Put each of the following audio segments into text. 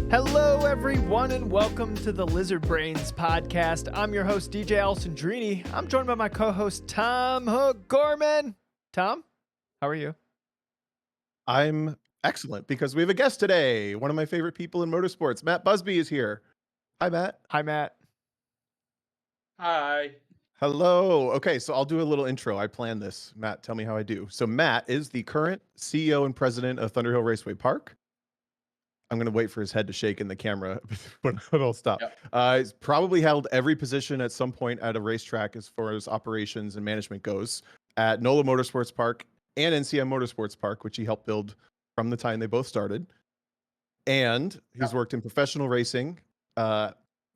Hello, everyone, and welcome to the Lizard Brains podcast. I'm your host, DJ Alessandrini. I'm joined by my co-host, Tom Gorman. Tom, how are you? I'm excellent because we have a guest today. One of my favorite people in motorsports, Matt Busby, is here. Hi, Matt. Hi, Matt. Hi. Hello. Okay, so I'll do a little intro. I planned this. Matt, tell me how I do. So Matt is the current CEO and president of Thunderhill Raceway Park. I'm going to wait for his head to shake in the camera when it'll stop. Yep. He's probably held every position at some point at a racetrack as far as operations and management goes at NOLA Motorsports Park and NCM Motorsports Park, which he helped build from the time they both started. And he's worked in professional racing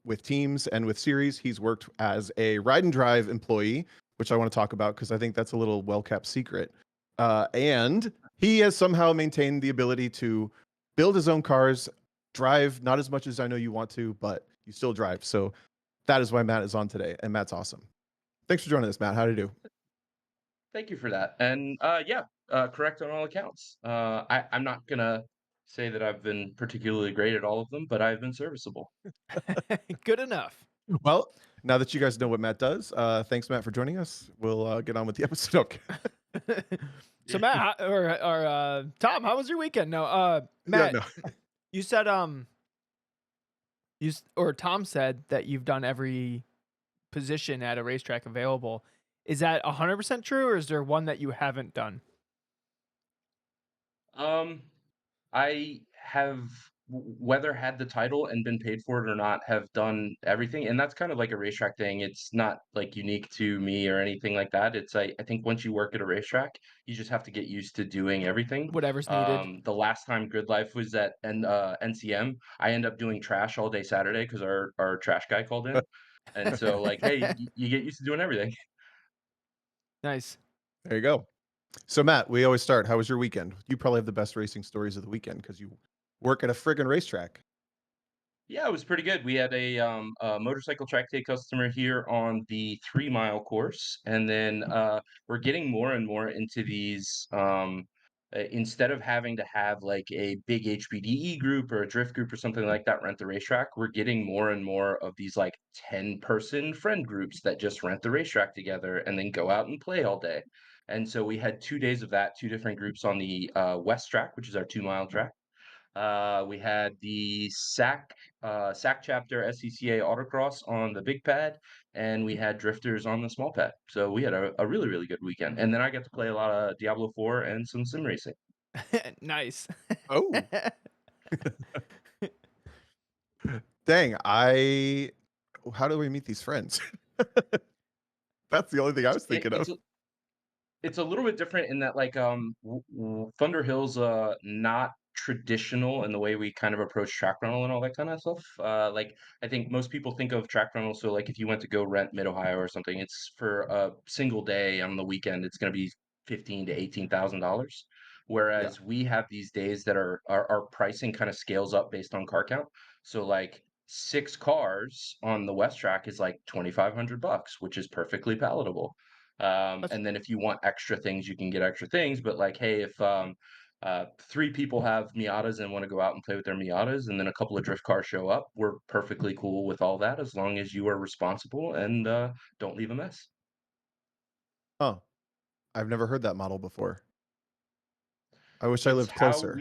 with teams and with series. He's worked as a ride and drive employee, which I want to talk about because I think that's a little well-kept secret. And he has somehow maintained the ability to build his own cars, drive, not as much as I know you want to, but you still drive. So that is why Matt is on today, and Matt's awesome. Thanks for joining us, Matt. How do you do? Thank you for that. And correct on all accounts. I'm not gonna say that I've been particularly great at all of them, but I've been serviceable. Good enough. Well, now that you guys know what Matt does, thanks, Matt, for joining us. We'll get on with the episode. So, Matt, or Tom, how was your weekend? No, Matt, you said Tom said that you've done every position at a racetrack available. Is that 100% true, or is there one that you haven't done? I have, whether had the title and been paid for it or not, have done everything, and that's kind of like a racetrack thing. It's not like unique to me or anything like that. It's I think once you work at a racetrack, you just have to get used to doing everything. Whatever's needed. The last time Grid Life was at NCM, I ended up doing trash all day Saturday because our trash guy called in, and so like, hey, you get used to doing everything. Nice. There you go. So, Matt, we always start. How was your weekend? You probably have the best racing stories of the weekend because you work at a friggin' racetrack. Yeah, it was pretty good. We had a motorcycle track day customer here on the 3 mile course, and then we're getting more and more into these. Instead of having to have like a big HPDE group or a drift group or something like that rent the racetrack, we're getting more and more of these like 10-person friend groups that just rent the racetrack together and then go out and play all day. And so we had 2 days of that, two different groups on the west track, which is our 2 mile track. We had the SAC chapter SCCA autocross on the big pad, and we had drifters on the small pad. So we had a really, really good weekend. And then I got to play a lot of Diablo 4 and some sim racing. Nice. Oh, dang. How do we meet these friends? That's the only thing I was thinking of. It's a little bit different in that like Thunder Hill's not traditional in the way we kind of approach track rental and all that kind of stuff. Like I think most people think of track rental, so like if you went to go rent Mid Ohio or something, it's for a single day on the weekend, it's going to be $15,000 to $18,000. Whereas we have these days that our pricing kind of scales up based on car count. So like 6 cars on the West track is like $2,500, which is perfectly palatable. And then if you want extra things, you can get extra things. But like, hey, if 3 people have Miatas and want to go out and play with their Miatas, and then a couple of drift cars show up, we're perfectly cool with all that as long as you are responsible and don't leave a mess. Oh, I've never heard that model before. I wish I It's lived how closer.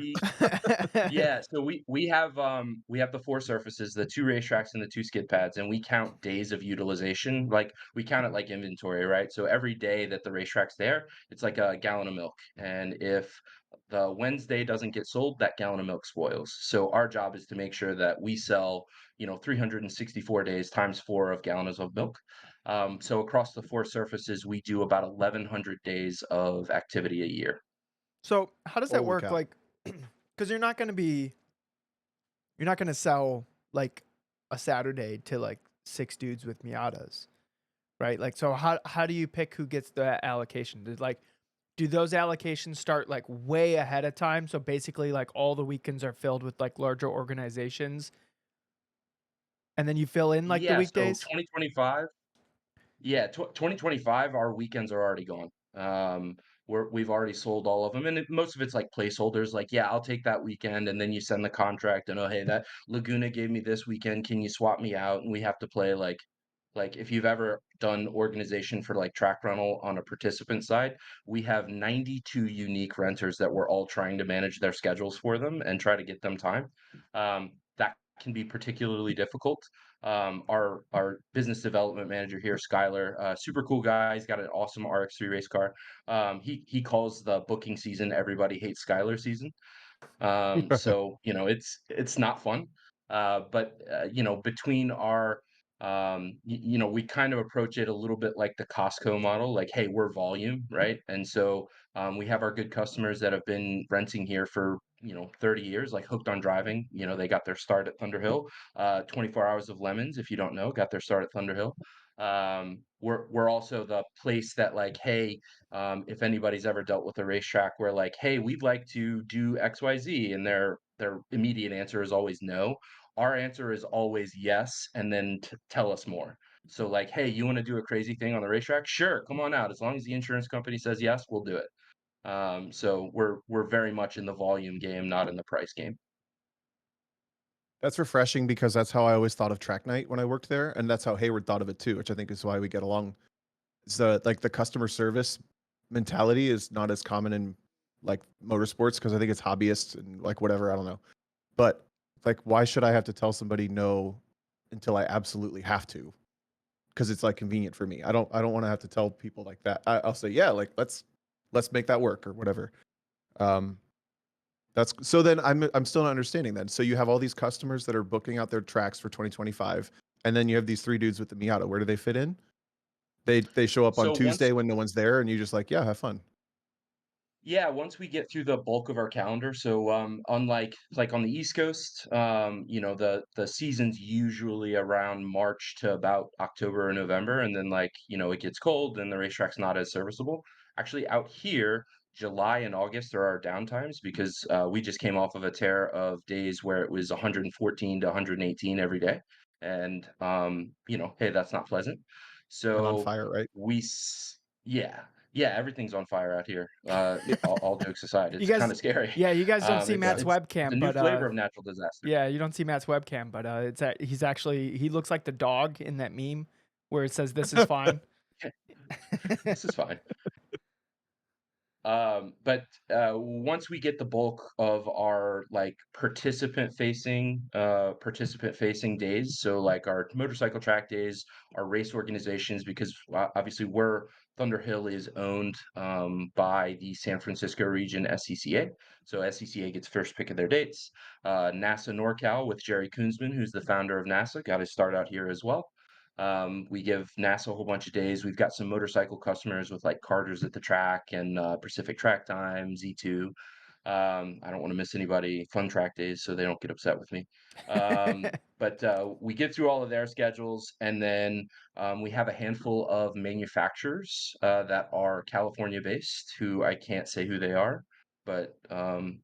yeah, so we have the 4 surfaces, the 2 racetracks and the 2 skid pads, and we count days of utilization. Like we count it like inventory, right? So every day that the racetrack's there, it's like a gallon of milk. And if the Wednesday doesn't get sold, that gallon of milk spoils. So our job is to make sure that we sell, 364 days times 4 of gallons of milk. So across the 4 surfaces, we do about 1,100 days of activity a year. So how does that Holy work? cow. Like, because you're not going to sell like a Saturday to like 6 dudes with Miatas, right? Like, so how do you pick who gets the allocation? Do those allocations start like way ahead of time? So basically, like all the weekends are filled with like larger organizations, and then you fill in like the Yeah, so weekdays. 2025. Yeah, 2025, our weekends are already gone. we've already sold all of them, and most of it's like placeholders. Like, yeah, I'll take that weekend, and then you send the contract, and oh, hey, that Laguna gave me this weekend. Can you swap me out? And we have to play like if you've ever done organization for like track rental on a participant side, we have 92 unique renters that we're all trying to manage their schedules for them and try to get them time. That can be particularly difficult. Our business development manager here, Skylar, super cool guy. He's got an awesome RX3 race car. He calls the booking season "Everybody Hates Skylar season." So it's not fun. Between our we kind of approach it a little bit like the Costco model, like, hey, we're volume, right? And so we have our good customers that have been renting here for 30 years, like Hooked on Driving. They got their start at Thunderhill. 24 Hours of Lemons, if you don't know, got their start at Thunderhill. We're also the place that, like, hey, if anybody's ever dealt with a racetrack where, like, hey, we'd like to do XYZ, and their immediate answer is always no. Our answer is always yes, and then tell us more. So, like, hey, you want to do a crazy thing on the racetrack? Sure, come on out. As long as the insurance company says yes, we'll do it. So we're very much in the volume game, not in the price game. That's refreshing because that's how I always thought of track night when I worked there, and that's how Hayward thought of it too, which I think is why we get along. So like the customer service mentality is not as common in like motorsports because I think it's hobbyists and like whatever, I don't know. But like why should I have to tell somebody no until I absolutely have to? Because it's like convenient for me. I don't want to have to tell people like that. I'll say, yeah, like let's make that work or whatever. Um that's so then I'm still not understanding then. So you have all these customers that are booking out their tracks for 2025, and then you have these three dudes with the Miata. Where do they fit in? They show up on So once Tuesday when no one's there, and you just like, yeah, have fun. Yeah, once we get through the bulk of our calendar, so unlike like on the East Coast, the season's usually around March to about October or November, and then it gets cold and the racetrack's not as serviceable. Actually, out here, July and August are our downtimes because we just came off of a tear of days where it was 114 to 118 every day, and hey, that's not pleasant. And on So fire, right? yeah, yeah, everything's on fire out here. All jokes aside, You it's kind guys, of scary. yeah, you guys don't see It's Matt's Yeah. it's a webcam, new but flavor of natural disaster. yeah, you don't see Matt's webcam, but he's actually he looks like the dog in that meme where it says this is fine. This is fine. But once we get the bulk of our like participant facing days, so like our motorcycle track days, our race organizations, because obviously Thunderhill is owned by the San Francisco region SCCA. So SCCA gets first pick of their dates. NASA NorCal with Jerry Kunzman, who's the founder of NASA, got his start out here as well. We give NASA a whole bunch of days. We've got some motorcycle customers with like Carter's at the track and Pacific Track Time, Z2. I don't want to miss anybody fun track days, so they don't get upset with me. But we get through all of their schedules, and then we have a handful of manufacturers that are California based, who I can't say who they are, but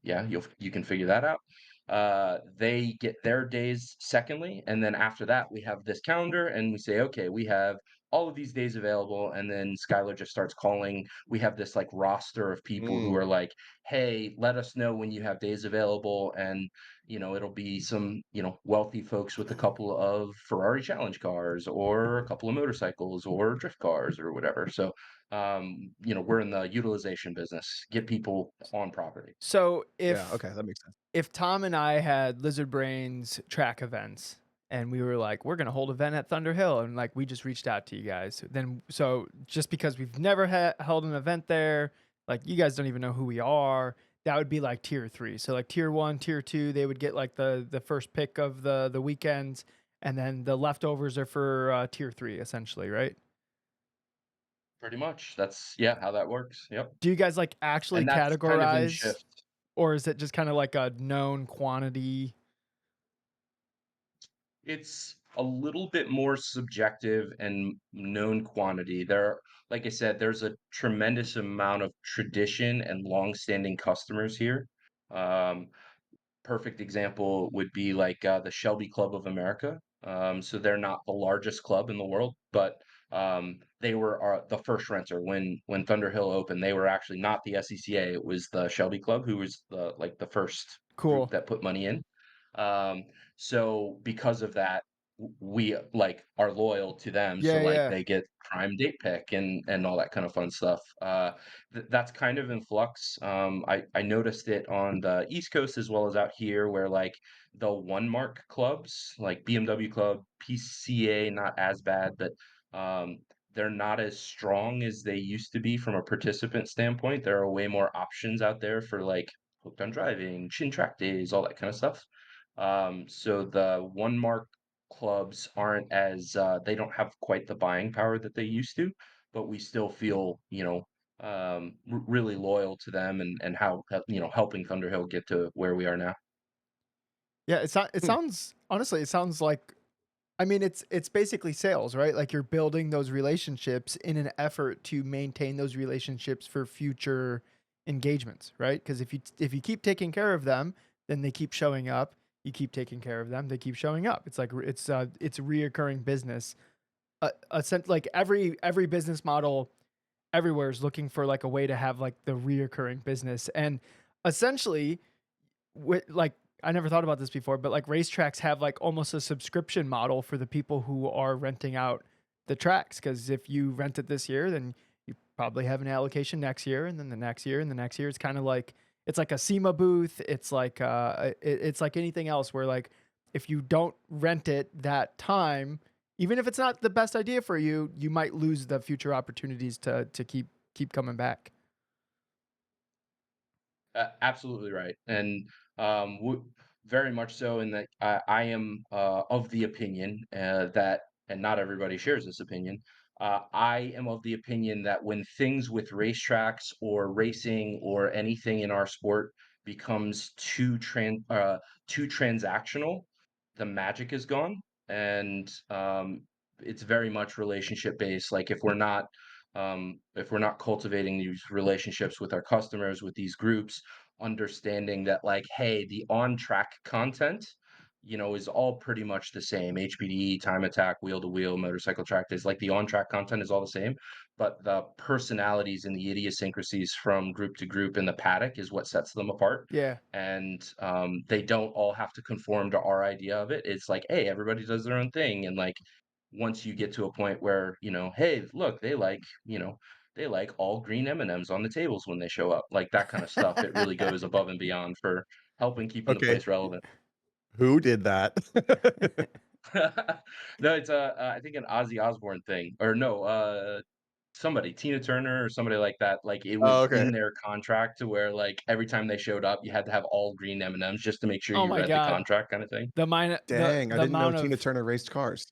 yeah, you can figure that out. They get their days secondly, and then after that, we have this calendar, and we say, okay, we have all of these days available, and then Skylar just starts calling. We have this like roster of people who Mm. are like, hey, let us know when you have days available, and it'll be some wealthy folks with a couple of Ferrari challenge cars or a couple of motorcycles or drift cars or whatever. So we're in the utilization business, get people on property. So Yeah, okay, that makes sense. if Tom and I had Lizard Brains track events and we were like, we're gonna hold an event at Thunder Hill, and like we just reached out to you guys, then so just because we've never held an event there, like you guys don't even know who we are, that would be like tier 3. So like tier 1, tier 2, they would get like the first pick of the weekends, and then the leftovers are for tier 3 essentially, right? Pretty much. That's yeah, how that works. Yep. Do you guys like actually And that's kind of in categorize, shift. or is it just kind of like a known quantity? It's a little bit more subjective and known quantity. Like I said, there's a tremendous amount of tradition and long-standing customers here. Um, Perfect example would be like the Shelby Club of America. So they're not the largest club in the world, but They were the first renter when Thunderhill opened. They were actually not the SCCA. It was the Shelby Club who was the first group Cool. that put money in. Um, so because of that, we like are loyal to them. So Yeah, like yeah. they get prime date pick and all that kind of fun stuff. That's kind of in flux. I noticed it on the East Coast as well as out here, where like the one mark clubs, like BMW Club, PCA, not as bad, but um, they're not as strong as they used to be from a participant standpoint. There are way more options out there for like hooked on driving, chin track days, all that kind of stuff. So the one mark clubs aren't as they don't have quite the buying power that they used to, but we still feel, really loyal to them and how, helping Thunderhill get to where we are now. Yeah, it Hmm. sounds honestly, it sounds like I mean, it's basically sales, right? Like you're building those relationships in an effort to maintain those relationships for future engagements, right? Because if you keep taking care of them, then they keep showing up. You keep taking care of them, they keep showing up. It's like it's reoccurring business. Like every business model everywhere is looking for like a way to have like the reoccurring business, and essentially like I never thought about this before, but like racetracks have like almost a subscription model for the people who are renting out the tracks. Because if you rent it this year, then you probably have an allocation next year, and then the next year, and the next year. It's kind of like it's like a SEMA booth. It's like it's like anything else where like if you don't rent it that time, even if it's not the best idea for you, you might lose the future opportunities to keep coming back. Absolutely right, and very much so. In that, I am of the opinion that, and not everybody shares this opinion. I am of the opinion that when things with racetracks or racing or anything in our sport becomes too transactional, the magic is gone, and it's very much relationship based. Like if we're not cultivating these relationships with our customers, with these groups, understanding that like, hey, the on track content, is all pretty much the same. HPD, time attack, wheel to wheel, motorcycle track days, like the on track content is all the same, but the personalities and the idiosyncrasies from group to group in the paddock is what sets them apart. Yeah. And they don't all have to conform to our idea of it. It's like, hey, everybody does their own thing. And like, once you get to a point where, hey, look, they like all green M&Ms on the tables when they show up, like that kind of stuff. It really goes above and beyond for helping keeping the Okay, place relevant. who did that? No, it's I think an Ozzy Osbourne thing, or no, somebody, Tina Turner or somebody like that. Like it Oh, was okay. in their contract to where like every time they showed up, you had to have all green M&Ms just to make sure Oh you my read the god. contract, kind of thing. Dang, I The didn't know amount Tina of Turner raced cars.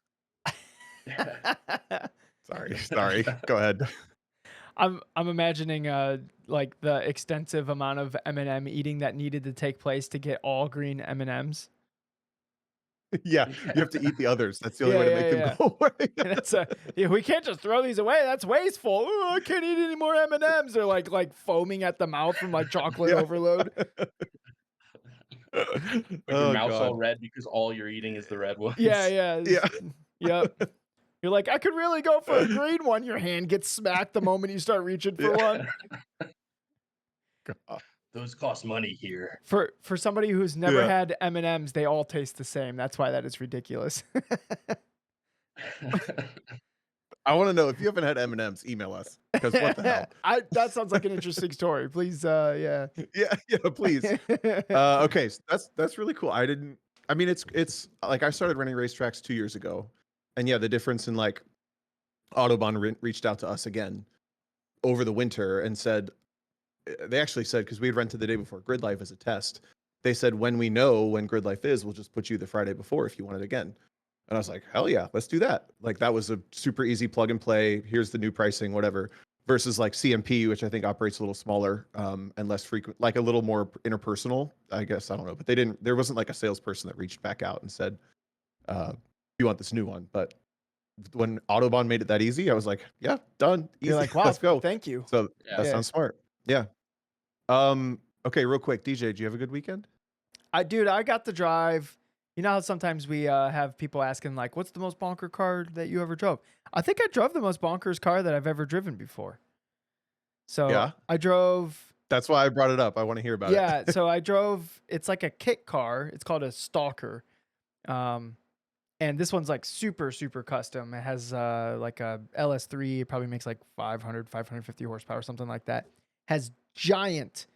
Sorry, sorry. Go ahead. I'm imagining like the extensive amount of M&M eating that needed to take place to get all green M&Ms. Yeah, you have to Yeah. eat the others. That's the only Yeah, way to yeah, make them yeah. go away. And that's yeah, we can't just throw these away. That's wasteful. Ooh, I can't eat any more M&Ms. They're like foaming at the mouth from like chocolate Yeah. overload. But your Oh mouth's all god. red because all you're eating is the red Yeah, ones. yeah. Yeah. Yep. You're like, I could really go for a green one. Your hand gets smacked the moment you start reaching for Yeah. one. God. Those cost money here. For somebody who's never Yeah. had M&Ms, they all taste the same. That's why that is ridiculous. I wanna know if you haven't had M&Ms, email us, because what the hell? I that sounds like an interesting story. Please, yeah. Yeah, yeah, please. Okay, so that's really cool. I mean, it's like I started running racetracks 2 years ago, and yeah, the difference in like Autobahn reached out to us again over the winter and said they actually said because we had rented the day before Grid Life as a test. They said when we know when Grid Life is, we'll just put you the Friday before if you want it again. And I was like, hell yeah, let's do that. Like that was a super easy plug and play. Here's the new pricing, whatever. Versus like CMP, which I think operates a little smaller and less frequent, like a little more interpersonal. I guess I don't know, but they didn't. There wasn't like a salesperson that reached back out and said, "You want this new one?" But when Autobahn made it that easy, I was like, "Yeah, done, You're easy, like, wow, let's go." thank you. So that Yeah. Yeah. sounds smart. Yeah. Okay, real quick, DJ, do you have a good weekend? Dude, I got to drive You know how sometimes we have people asking like, "What's the most bonker car that you ever drove?" I think I drove the most bonkers car that I've ever driven before. So Yeah, I drove, that's why I brought it up. I want to hear about yeah. it. So I drove. It's like a kit car. It's called a Stalker. Um, and this one's like super super custom. It has like a LS3. It probably makes like 500, 550 horsepower, something like that. Has giant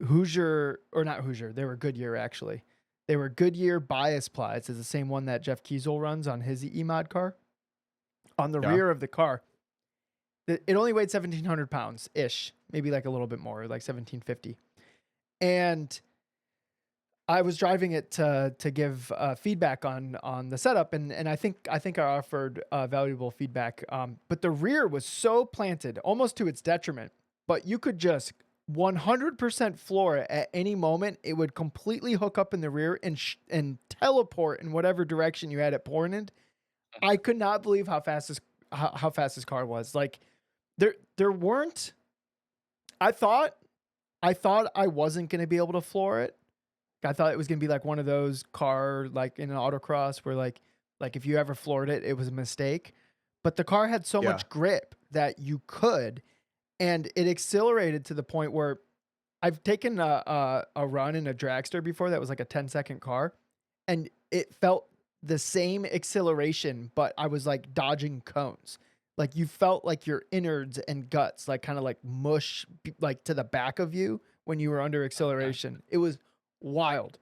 Hoosier, or not Hoosier. They were Goodyear actually. They were Goodyear bias plies. It's the same one that Jeff Kiesel runs on his E-Mod car. On the Yeah. rear of the car, it only weighed 1,700 pounds ish, maybe like a little bit more, like 1,750. And I was driving it to give feedback on the setup, and I think I offered valuable feedback. But the rear was so planted, almost to its detriment. But you could just 100% floor it at any moment. It would completely hook up in the rear and teleport in whatever direction you had it pointed. I could not believe how fast this car was. Like there weren't. I thought I wasn't gonna be able to floor it. I thought it was gonna be like one of those car like in an autocross where like if you ever floored it, it was a mistake. But the car had so Yeah. much grip that you could, and it accelerated to the point where I've taken a run in a dragster before that was like a 10-second car, and it felt the same acceleration, but I was like dodging cones. Like you felt like your innards and guts like kind of like mush like to the back of you when you were under Okay. acceleration. It was wild.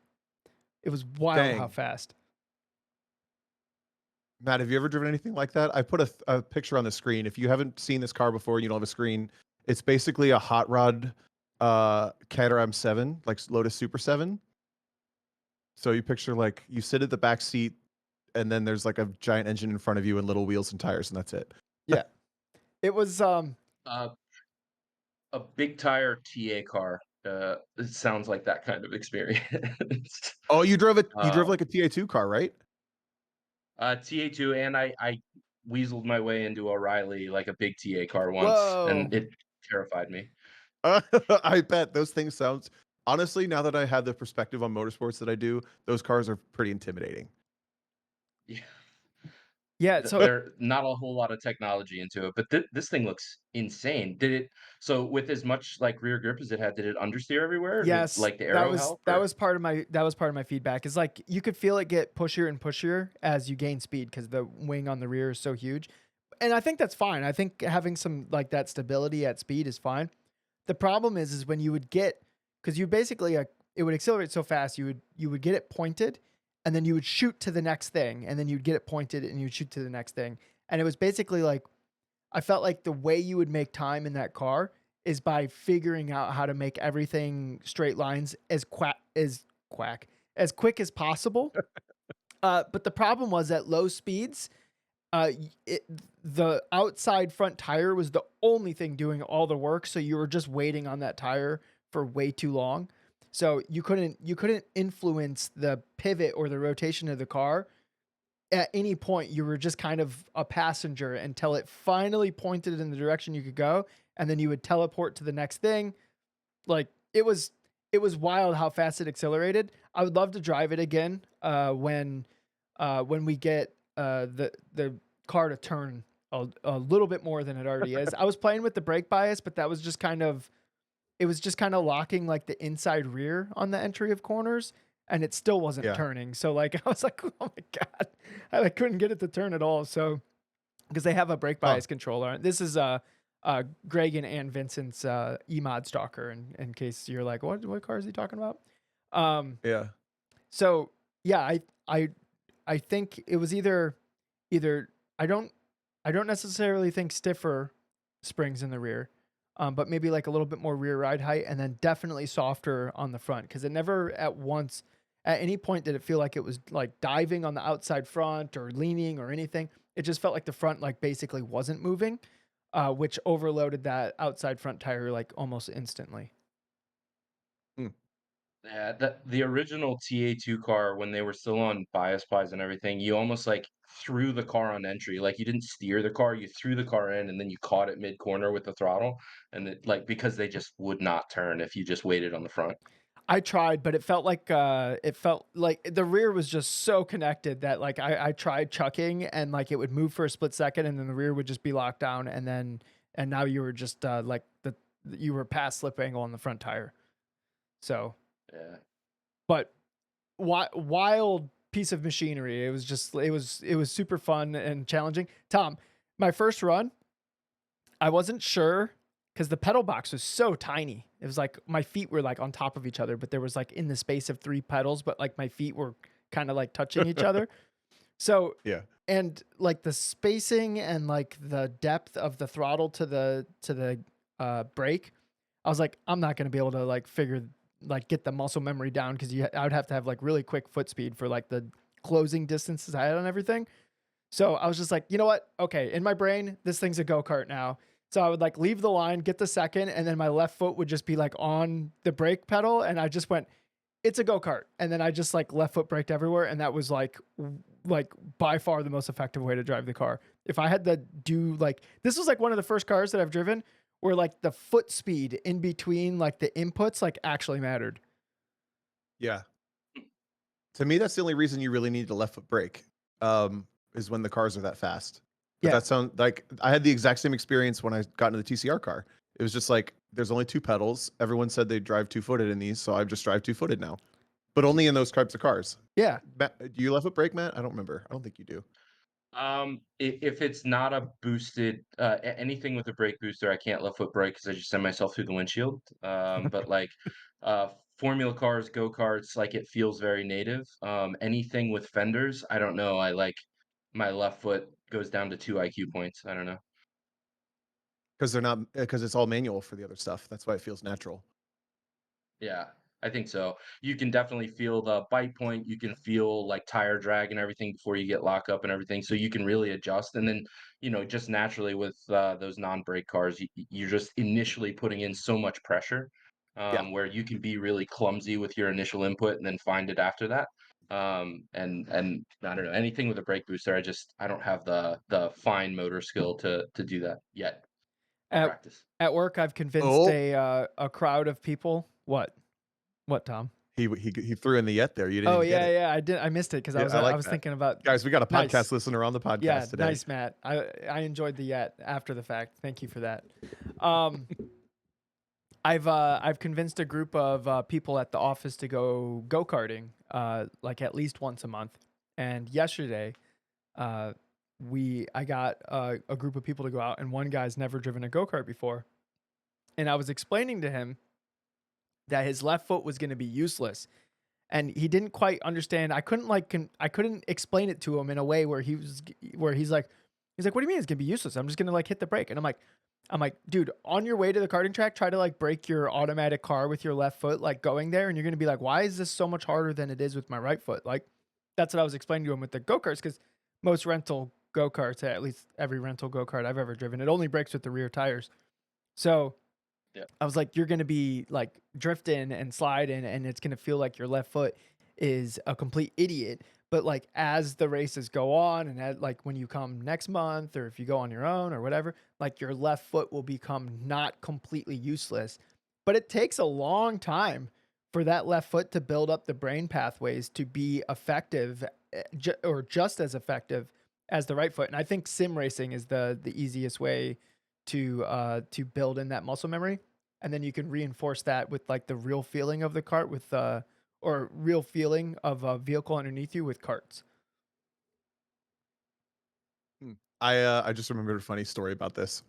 It was wild how Dang. fast. Matt, have you ever driven anything like that? I put a picture on the screen. If you haven't seen this car before, you don't have a screen. It's basically a hot rod Caterham 7, like Lotus Super 7. So you picture like you sit at the back seat and then there's like a giant engine in front of you and little wheels and tires and that's it. Yeah. It was Uh, a big tire TA car. It sounds like that kind of experience. Oh, you drove Um, like a TA2 car, right? TA2, and I weaseled my way into O'Reilly like a big TA car once, and whoa. it terrified me. I bet those things sounds honestly, now that I have the perspective on motorsports that I do, those cars are pretty intimidating. Yeah. Yeah, so There not a whole lot of technology into it, but this thing looks insane. Did it so with as much, like, rear grip as it had, did it understeer everywhere? Did, yes, like, the aero help that or was part of my feedback. Is like you could feel it get pushier and pushier as you gain speed because the wing on the rear is so huge. And I think that's fine. I think having some like that stability at speed is fine. The problem is when you would get, because you basically it would accelerate so fast you would get it pointed, and then you would shoot to the next thing, and then you'd get it pointed and you'd shoot to the next thing, and it was basically like I felt like the way you would make time in that car is by figuring out how to make everything straight lines as quick as possible. But the problem was at low speeds, it, the outside front tire was the only thing doing all the work, so you were just waiting on that tire for way too long. So you couldn't influence the pivot or the rotation of the car at any point. You were just kind of a passenger until it finally pointed in the direction you could go, and then you would teleport to the next thing. Like it was wild how fast it accelerated. I would love to drive it again when we get the car to turn a little bit more than it already is. I was playing with the brake bias, but that was just kind of it was just kind of locking like the inside rear on the entry of corners, and it still wasn't Yeah. turning. So like I was like, oh my god, I like, couldn't get it to turn at all. So because they have a brake Huh. bias controller. This is Greg and Ann Vincent's E-Mod Stalker. In case you're like, what car is he talking about? Um, Yeah. so yeah, I think it was either I don't I don't necessarily think stiffer springs in the rear, but maybe like a little bit more rear ride height, and then definitely softer on the front because it never at any point did it feel like it was like diving on the outside front or leaning or anything. It just felt like the front like basically wasn't moving, which overloaded that outside front tire like almost instantly. Hmm. yeah, the original TA2 car when they were still on bias plies and everything, you almost, like, threw the car on entry, like, you didn't steer the car, you threw the car in, and then you caught it mid-corner with the throttle, and it like, because they just would not turn if you just waited on the front. I tried, but it felt like the rear was just so connected that like I tried chucking and like it would move for a split second and then the rear would just be locked down and now you were just like you were past slip angle on the front tire. So, Yeah. but wild piece of machinery. It was just it was super fun and challenging. Tom, my first run, I wasn't sure because the pedal box was so tiny. It was like my feet were like on top of each other, but there was like in the space of 3 pedals, but like my feet were kind of like touching each other. So, Yeah. and like the spacing and like the depth of the throttle to the brake, I was like, I'm not gonna be able to like get the muscle memory down because I would have to have like really quick foot speed for like the closing distances I had on everything. So I was just like, you know what? Okay, in my brain, this thing's a go-kart now. So I would like leave the line, get the second, and then my left foot would just be like on the brake pedal. And I just went, it's a go-kart. And then I just like left foot braked everywhere. And that was like by far the most effective way to drive the car. If I had to do like, this was like one of the first cars that I've driven where like the foot speed in between like the inputs like actually mattered. Yeah. To me, that's the only reason you really need a left foot brake, is when the cars are that fast. But Yeah. that sound like I had the exact same experience when I got into the TCR car. It was just like there's only 2 pedals. Everyone said they drive 2-footed in these, so I just drive 2-footed now. But only in those types of cars. Yeah. Matt, do you left foot brake, Matt? I don't remember. I don't think you do. If it's not a boosted, anything with a brake booster, I can't left foot brake because I just send myself through the windshield. But like, uh, formula cars, go karts, like it feels very native. Anything with fenders, I don't know. I like my left foot goes down to 2 IQ points. I don't know. Because they're not because it's all manual for the other stuff. That's why it feels natural. Yeah, I think so. You can definitely feel the bite point. You can feel like tire drag and everything before you get lock up and everything. So you can really adjust. And then, just naturally with those non-brake cars, you're just initially putting in so much pressure, Yeah. where you can be really clumsy with your initial input and then find it after that. And I don't know, anything with a brake booster, I don't have the fine motor skill to do that yet. I'll At practice. at work, I've convinced Oh, a crowd of people. What? What, Tom? he threw in the yet there. You didn't Oh even get yeah, it. yeah. I missed it because Yeah, I I like was that. thinking about Guys, we got a nice. podcast listener on the Yeah, podcast today. nice, Matt. I enjoyed the yet after the fact. Thank you for that. Um, I've convinced a group of people at the office to go karting like at least once a month. And yesterday, uh, I got a group of people to go out, and one guy's never driven a go kart before, and I was explaining to him that his left foot was going to be useless and he didn't quite understand. I couldn't I couldn't explain it to him in a way where he's like, what do you mean it's gonna be useless? I'm just gonna like hit the brake. And I'm like, dude, on your way to the karting track, try to like brake your automatic car with your left foot, like going there, and you're gonna be like, why is this so much harder than it is with my right foot? Like, that's what I was explaining to him with the go karts, because most rental go karts, at least every rental go kart I've ever driven, it only brakes with the rear tires. So Yeah. I was like, you're going to be like drifting and sliding, and it's going to feel like your left foot is a complete idiot. But like as the races go on, and like when you come next month, or if you go on your own or whatever, like your left foot will become not completely useless. But it takes a long time for that left foot to build up the brain pathways to be effective, or just as effective as the right foot. And I think sim racing is the easiest way to build in that muscle memory, and then you can reinforce that with like the real feeling of the cart with or real feeling of a vehicle underneath you with carts. Hmm. I just remembered a funny story about this.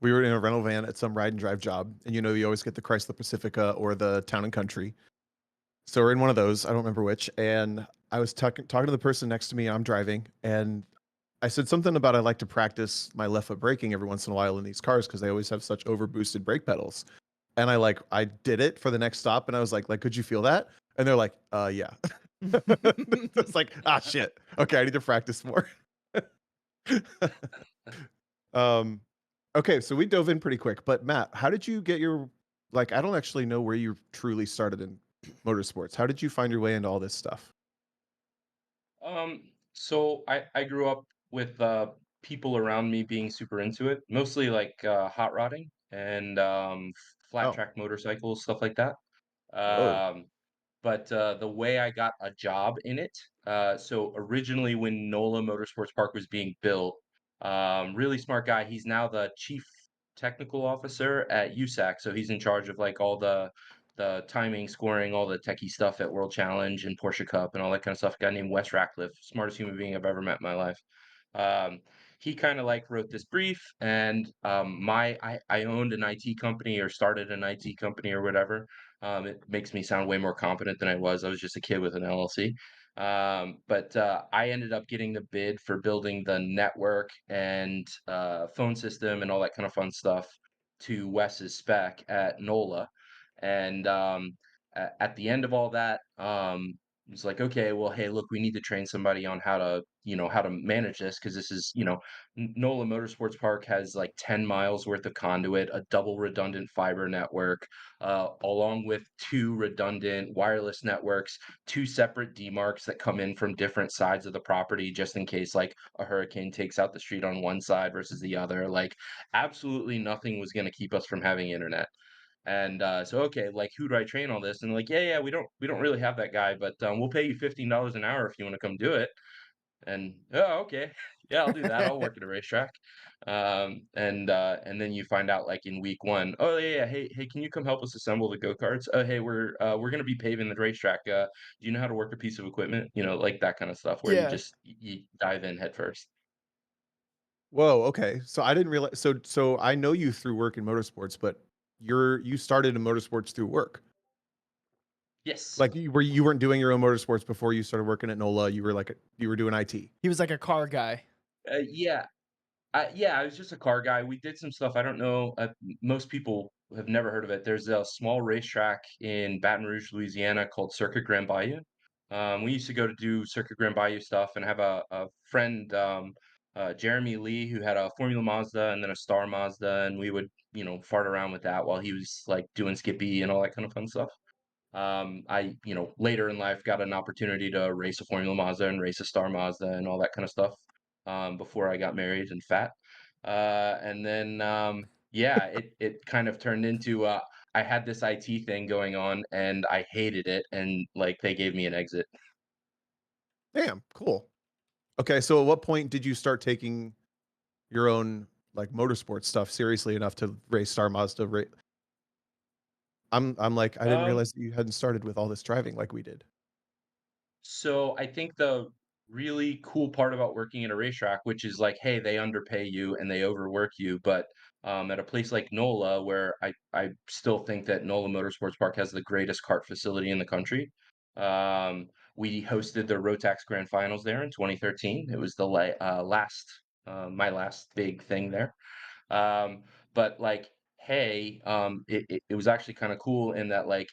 We were in a rental van at some ride and drive job, and you always get the Chrysler Pacifica or the Town and Country. So we're in one of those. I don't remember which, and I was talking to the person next to me. I'm driving, and I said something about I like to practice my left foot braking every once in a while in these cars because they always have such over boosted brake pedals. And I did it for the next stop, and I was like, could you feel that? And they're like, yeah. It's like, ah, shit. Okay, I need to practice more. um, okay, so we dove in pretty quick, but Matt, how did you get your like? I don't actually know where you truly started in motorsports. How did you find your way into all this stuff? So I grew up with people around me being super into it, mostly like hot rodding and flat Oh, track motorcycles, stuff like that. whoa. but the way I got a job in it, so originally when NOLA Motorsports Park was being built, really smart guy. He's now the chief technical officer at USAC, so he's in charge of like all the timing, scoring, all the techie stuff at World Challenge and Porsche Cup and all that kind of stuff. A guy named Wes Ratcliffe, smartest human being I've ever met in my life. Um, he kind of like wrote this brief, and I owned an IT company or started an IT company or whatever. It makes me sound way more competent than I was. I was just a kid with an LLC. But I ended up getting the bid for building the network and phone system and all that kind of fun stuff to Wes's spec at NOLA. And at the end of all that, it's like, okay, well, hey, look, we need to train somebody on how to, how to manage this because this is, NOLA Motorsports Park has like 10 miles worth of conduit, a double redundant fiber network, along with two redundant wireless networks, two separate demarcs that come in from different sides of the property just in case like a hurricane takes out the street on one side versus the other. Like, absolutely nothing was going to keep us from having internet. And so okay, like who do I train all this? And like, yeah, we don't really have that guy, but we'll pay you $15 an hour if you want to come do it. And oh, okay, yeah, I'll do that. I'll work at a racetrack. And then you find out like in week one, oh yeah, hey, can you come help us assemble the go-karts? Oh hey, we're gonna be paving the racetrack. Do you know how to work a piece of equipment? Like that kind of stuff where you Yeah. just you dive in head first. Whoa, okay. So I didn't realize. So I know you through work in motorsports, but you started in motorsports through work. Yes. Like you weren't doing your own motorsports before you started working at NOLA. You were you were doing IT. He was like a car guy. Yeah. Yeah, I was just a car guy. We did some stuff. I don't know. Most people have never heard of it. There's a small racetrack in Baton Rouge, Louisiana called Circuit Grand Bayou. We used to go to do Circuit Grand Bayou stuff and have a friend, Jeremy Lee, who had a Formula Mazda and then a Star Mazda, and we would, fart around with that while he was like doing Skippy and all that kind of fun stuff. I, later in life got an opportunity to race a Formula Mazda and race a Star Mazda and all that kind of stuff before I got married and fat. And then, yeah, it kind of turned into I had this IT thing going on and I hated it. And like they gave me an exit. Damn, cool. Okay, so at what point did you start taking your own like motorsports stuff seriously enough to race Star Mazda? I'm like I didn't Um, realize that you hadn't started with all this driving like we did. So I think the really cool part about working at a racetrack, which is like, hey, they underpay you and they overwork you, but at a place like NOLA, where I still think that NOLA Motorsports Park has the greatest kart facility in the country. We hosted the Rotax Grand Finals there in 2013. It was the last my last big thing there. Um, but like, hey, it was actually kind of cool in that like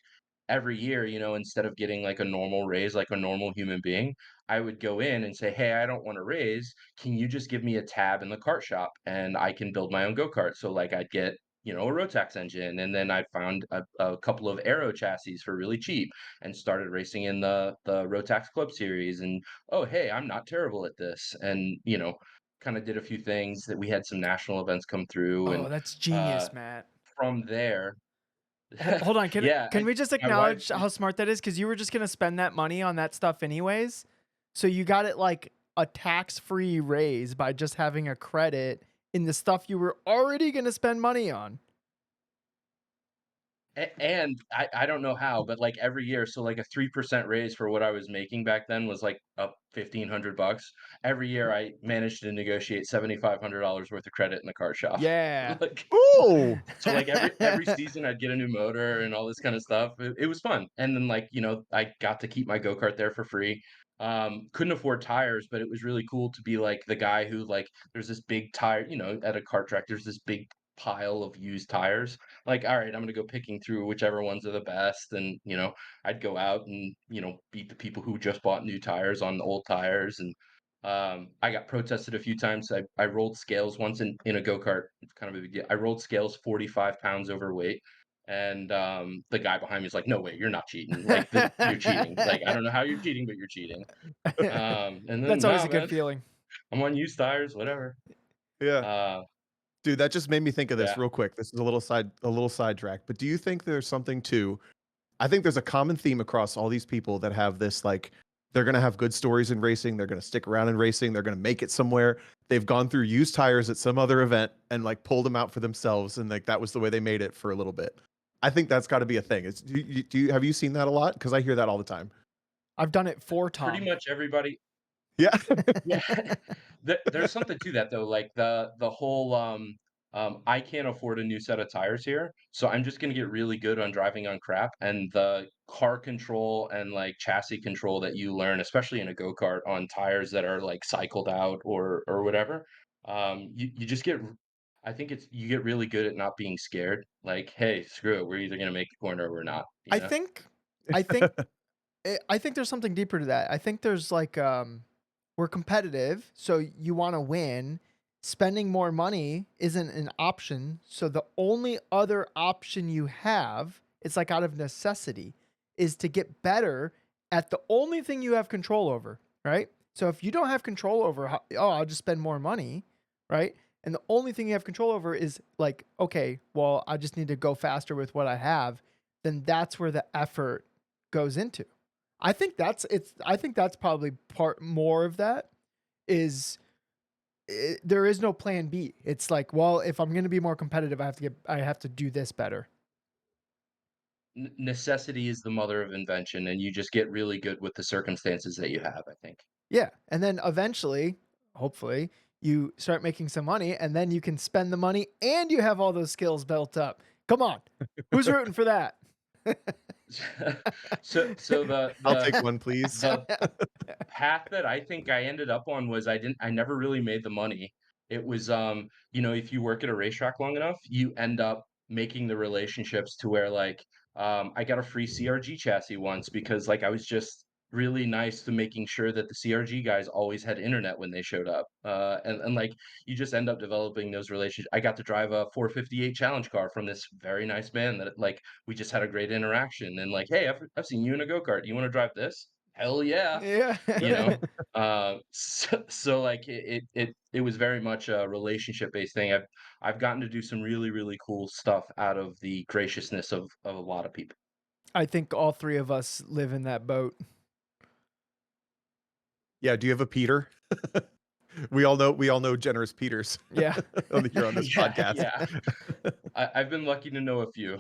every year, instead of getting like a normal raise, like a normal human being, I would go in and say, hey, I don't want to raise. Can you just give me a tab in the kart shop and I can build my own go-kart? So like I'd get, a Rotax engine, and then I found a couple of Aero chassis for really cheap and started racing in the Rotax Club Series. And oh, hey, I'm not terrible at this. And kind of did a few things that we had some national events come through, Oh, and that's uh, genius, Matt. from there, Hold on, yeah, can we just my wife. acknowledge how smart that is? Because you were just gonna spend that money on that stuff anyways, so you got it like a tax-free raise by just having a credit in the stuff you were already gonna spend money on. And I don't know how, but like every year, so like a 3% raise for what I was making back then was like up $1,500. Every year, I managed to negotiate $7,500 worth of credit in the car shop. Yeah. Like, Oh, so like every season, I'd get a new motor and all this kind of stuff. It was fun, and then like I got to keep my go kart there for free. Couldn't afford tires, but it was really cool to be like the guy who like there's this big tire, at a kart track. There's this big pile of used tires, like, all right, I'm gonna go picking through whichever ones are the best. And, I'd go out and, beat the people who just bought new tires on the old tires. And I got protested a few times. I rolled scales once in a go-kart. It's kind of a big deal. I rolled scales 45 pounds overweight. And the guy behind me is like, no way, you're not cheating. Like you're cheating. Like, I don't know how you're cheating, but you're cheating. And then That's always no, a good man, feeling. I'm on used tires, whatever. yeah. Uh Dude, that just made me think of this yeah. real quick. This is a little sidetrack, but do you think there's something to I think there's a common theme across all these people that have this like they're going to have good stories in racing, they're going to stick around in racing, they're going to make it somewhere. They've gone through used tires at some other event and like pulled them out for themselves and like that was the way they made it for a little bit. I think that's got to be a thing. Do you have you seen that a lot? Cuz I hear that all the time. I've done it for Pretty Tom. much everybody. Yeah. Yeah. There's something to that though, like the whole, I can't afford a new set of tires here, so I'm just gonna get really good on driving on crap, and the car control and, like, chassis control that you learn, especially in a go-kart on tires that are, like, cycled out or whatever, you just get r I think it's you get really good at not being scared, like, "Hey, screw it, we're either gonna make the corner or we're not," you I know? think I think I think there's something deeper to that. I think there's like we're competitive, so you want to win. Spending more money isn't an option, so the only other option you have, it's like out of necessity, is to get better at the only thing you have control over, right? So if you don't have control over how, oh, I'll just spend more money, right? And the only thing you have control over is like, okay, well, I just need to go faster with what I have, then that's where the effort goes into. I think that's probably part more of that is there is no plan B. It's like, well, if I'm going to be more competitive, I have to do this better. Necessity is the mother of invention, and you just get really good with the circumstances that you have, I think. Yeah. And then eventually, hopefully, you start making some money and then you can spend the money and you have all those skills built up. Come on. Who's rooting for that? So I'll take one please. the path that I think I ended up on was I never really made the money. It was, if you work at a racetrack long enough, you end up making the relationships to where, like, I got a free CRG chassis once because, like, I was just really nice to making sure that the CRG guys always had internet when they showed up. Like, you just end up developing those relationships. I got to drive a 458 challenge car from this very nice man that, like, we just had a great interaction and like, "Hey, I've seen you in a go-kart. You wanna drive this?" "Hell yeah." Yeah. You know? So, like, it was very much a relationship-based thing. I've gotten to do some really, really cool stuff out of the graciousness of a lot of people. I think all three of us live in that boat. Yeah, do you have a Peter? We all know generous Peters Yeah. here on this Yeah, podcast. yeah. I've been lucky to know a few.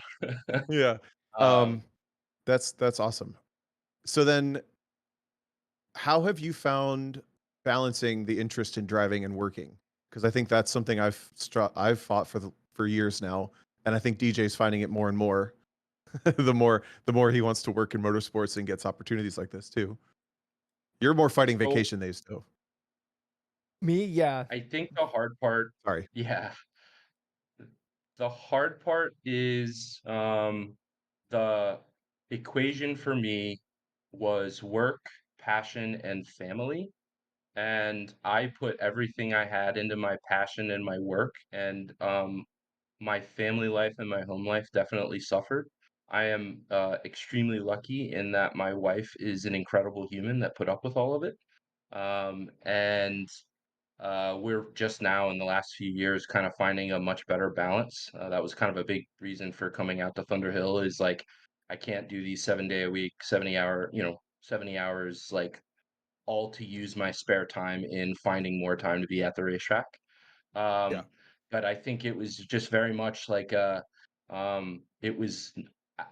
Yeah. Um Um, that's awesome. So then how have you found balancing the interest in driving and working? Because I think that's something I've fought for years now, and I think DJ's finding it more and more. The more he wants to work in motorsports and gets opportunities like this too. You're more fighting so vacation days though. Me, yeah. I think the hard part Sorry. yeah. The hard part is, the equation for me was work, passion, and family, and I put everything I had into my passion and my work, and, my family life and my home life definitely suffered. I am, extremely lucky in that my wife is an incredible human that put up with all of it, and we're just now in the last few years kind of finding a much better balance. That was kind of a big reason for coming out to Thunder Hill is like I can't do these 7 day a week, 70 hours like all to use my spare time in finding more time to be at the racetrack. Yeah. Um, but I think it was just very much like it was. I,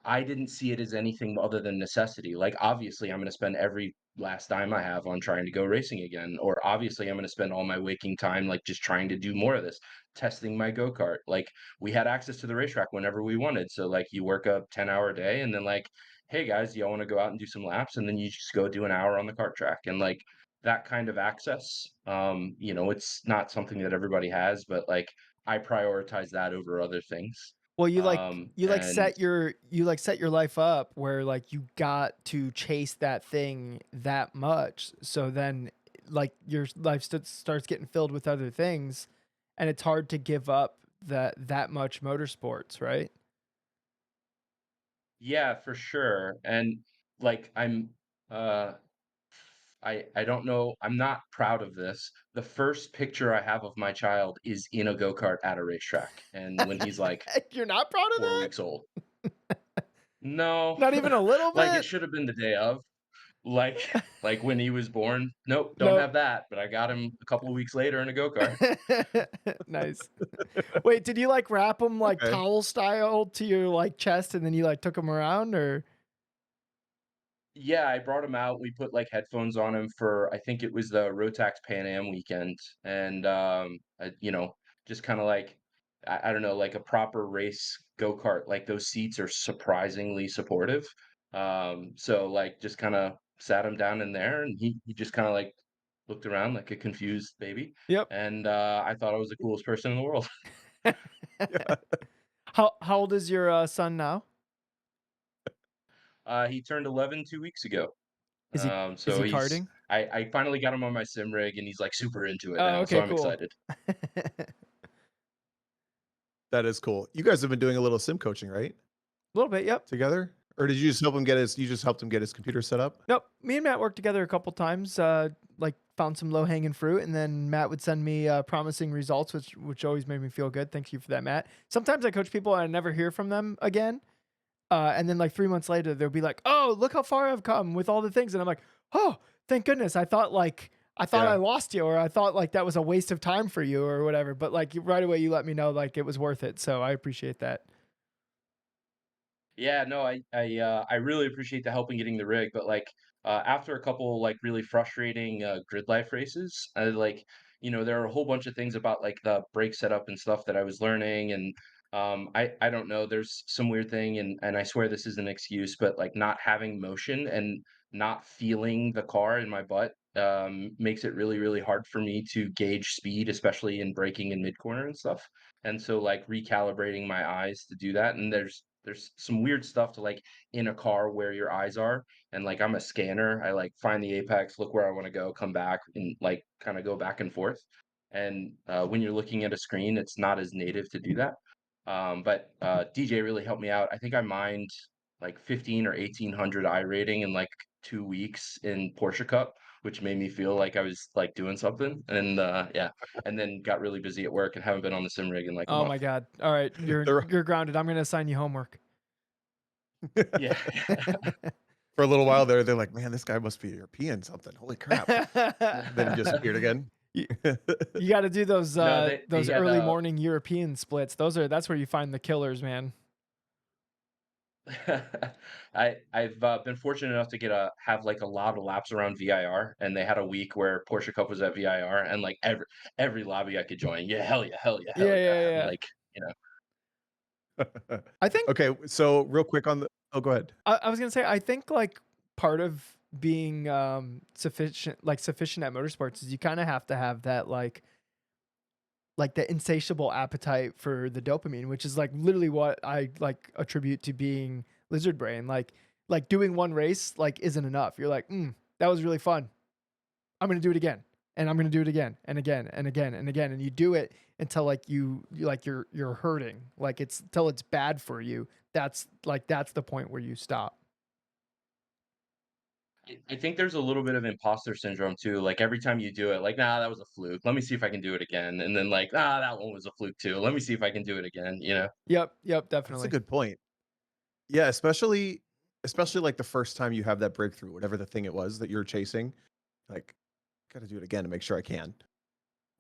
I didn't see it as anything other than necessity. Like, obviously, I'm going to spend every last dime I have on trying to go racing again, or obviously, I'm going to spend all my waking time like just trying to do more of this, testing my go kart. Like, we had access to the racetrack whenever we wanted, so like you work a 10-hour day, and then like, hey guys, y'all want to go out and do some laps, and then you just go do an hour on the kart track, and like that kind of access. It's not something that everybody has, but like I prioritize that over other things. Well, And you like set your life up where like you got to chase that thing that much. So then like your life starts getting filled with other things and it's hard to give up that much motorsports, right? yeah, for sure. And like uh I don't know, I'm not proud of this. The first picture I have of my child is in a go-kart at a racetrack and when he's like You're not proud of 4 that? weeks old. No, Not even a little like, it bit? should have been the day of, like like, when he was born. Nope, don't Nope. have that, but I got him a couple of weeks later in a go-kart. Nice. Wait, did you like wrap them like Okay. towel style to your like chest and then you like took them around or? Yeah, I brought him out, we put, like, headphones on him for I think it was the Rotax Pan Am weekend, and, just kinda like I don't know, like a proper race go-kart, like, those seats are surprisingly supportive, so, like, just kinda sat him down in there, and he just kinda, like, looked around like a confused baby, Yep. and, I thought I was the coolest person in the world. Yeah. How old is your son now? He turned 11 2 weeks ago. Is he is So he he's karting? I finally got him on my sim rig and he's like super into it Oh, now, so okay, I'm cool. excited. That is cool. You guys have been doing a little sim coaching, right? A little bit, yep. Together? Or did you just help him get his you just helped him get his computer set up? Nope. Me and Matt worked together a couple times. Like found some low hanging fruit, and then Matt would send me promising results, which always made me feel good. Thank you for that, Matt. Sometimes I coach people and I never hear from them again, and then like 3 months later they'll be like, "Oh, look how far I've come with all the things," and I'm like, "Oh, thank goodness! I thought I Yeah. lost you, or I thought like that was a waste of time for you, or whatever." But like right away, you let me know like it was worth it, so I appreciate that. Yeah, no, I really appreciate the help in getting the rig, but like after a couple like really frustrating grid life races, I like there are a whole bunch of things about like the brake setup and stuff that I was learning, and I don't know, there's some weird thing, and I swear this is an excuse, but like not having motion and not feeling the car in my butt makes it really really hard for me to gauge speed, especially in braking in mid corner and stuff. And so like recalibrating my eyes to do that, and there's some weird stuff to like in a car where your eyes are, and like I'm a scanner, I like find the apex, look where I want to go, come back, and like kind of go back and forth. And when you're looking at a screen, it's not as native to do that. But DJ really helped me out. I think I mined like 15 or 1800 I rating in like 2 weeks in Porsche Cup, which made me feel like I was like doing something. And yeah, and then got really busy at work and haven't been on the sim rig in like a Oh month. my god! All right, They're you're grounded. I'm gonna assign you homework. Yeah. for a little while there, they're like, "Man, this guy must be European something. Holy crap." Then he disappeared again. you you got to do No, they those had early morning European splits. That's where you find the killers, man. I've been fortunate enough to get a have like a lot of laps around VIR, and they had a week where Porsche Cup was at VIR, and like every lobby I could join, yeah, hell yeah, hell yeah, Yeah, hell yeah, yeah, and yeah. like I think Okay, so real quick on the oh, go ahead. I was gonna say I think like part of being sufficient at motorsports is you kind of have to have that like the insatiable appetite for the dopamine, which is like literally what I like attribute to being lizard brain. Like doing one race like isn't enough. You're like, that was really fun. I'm gonna do it again, and I'm gonna do it again, and again, and again, and again, and you do it until like you like you're hurting, like it's until it's bad for you. That's the point where you stop. I think there's a little bit of imposter syndrome too. Like every time you do it, like, nah, that was a fluke. Let me see if I can do it again. And then like, ah, that one was a fluke too. Let me see if I can do it again, you know? Yep, That's a definitely. good point. Yeah, especially like the first time you have that breakthrough, whatever the thing it was that you're chasing, like, gotta do it again to make sure I can.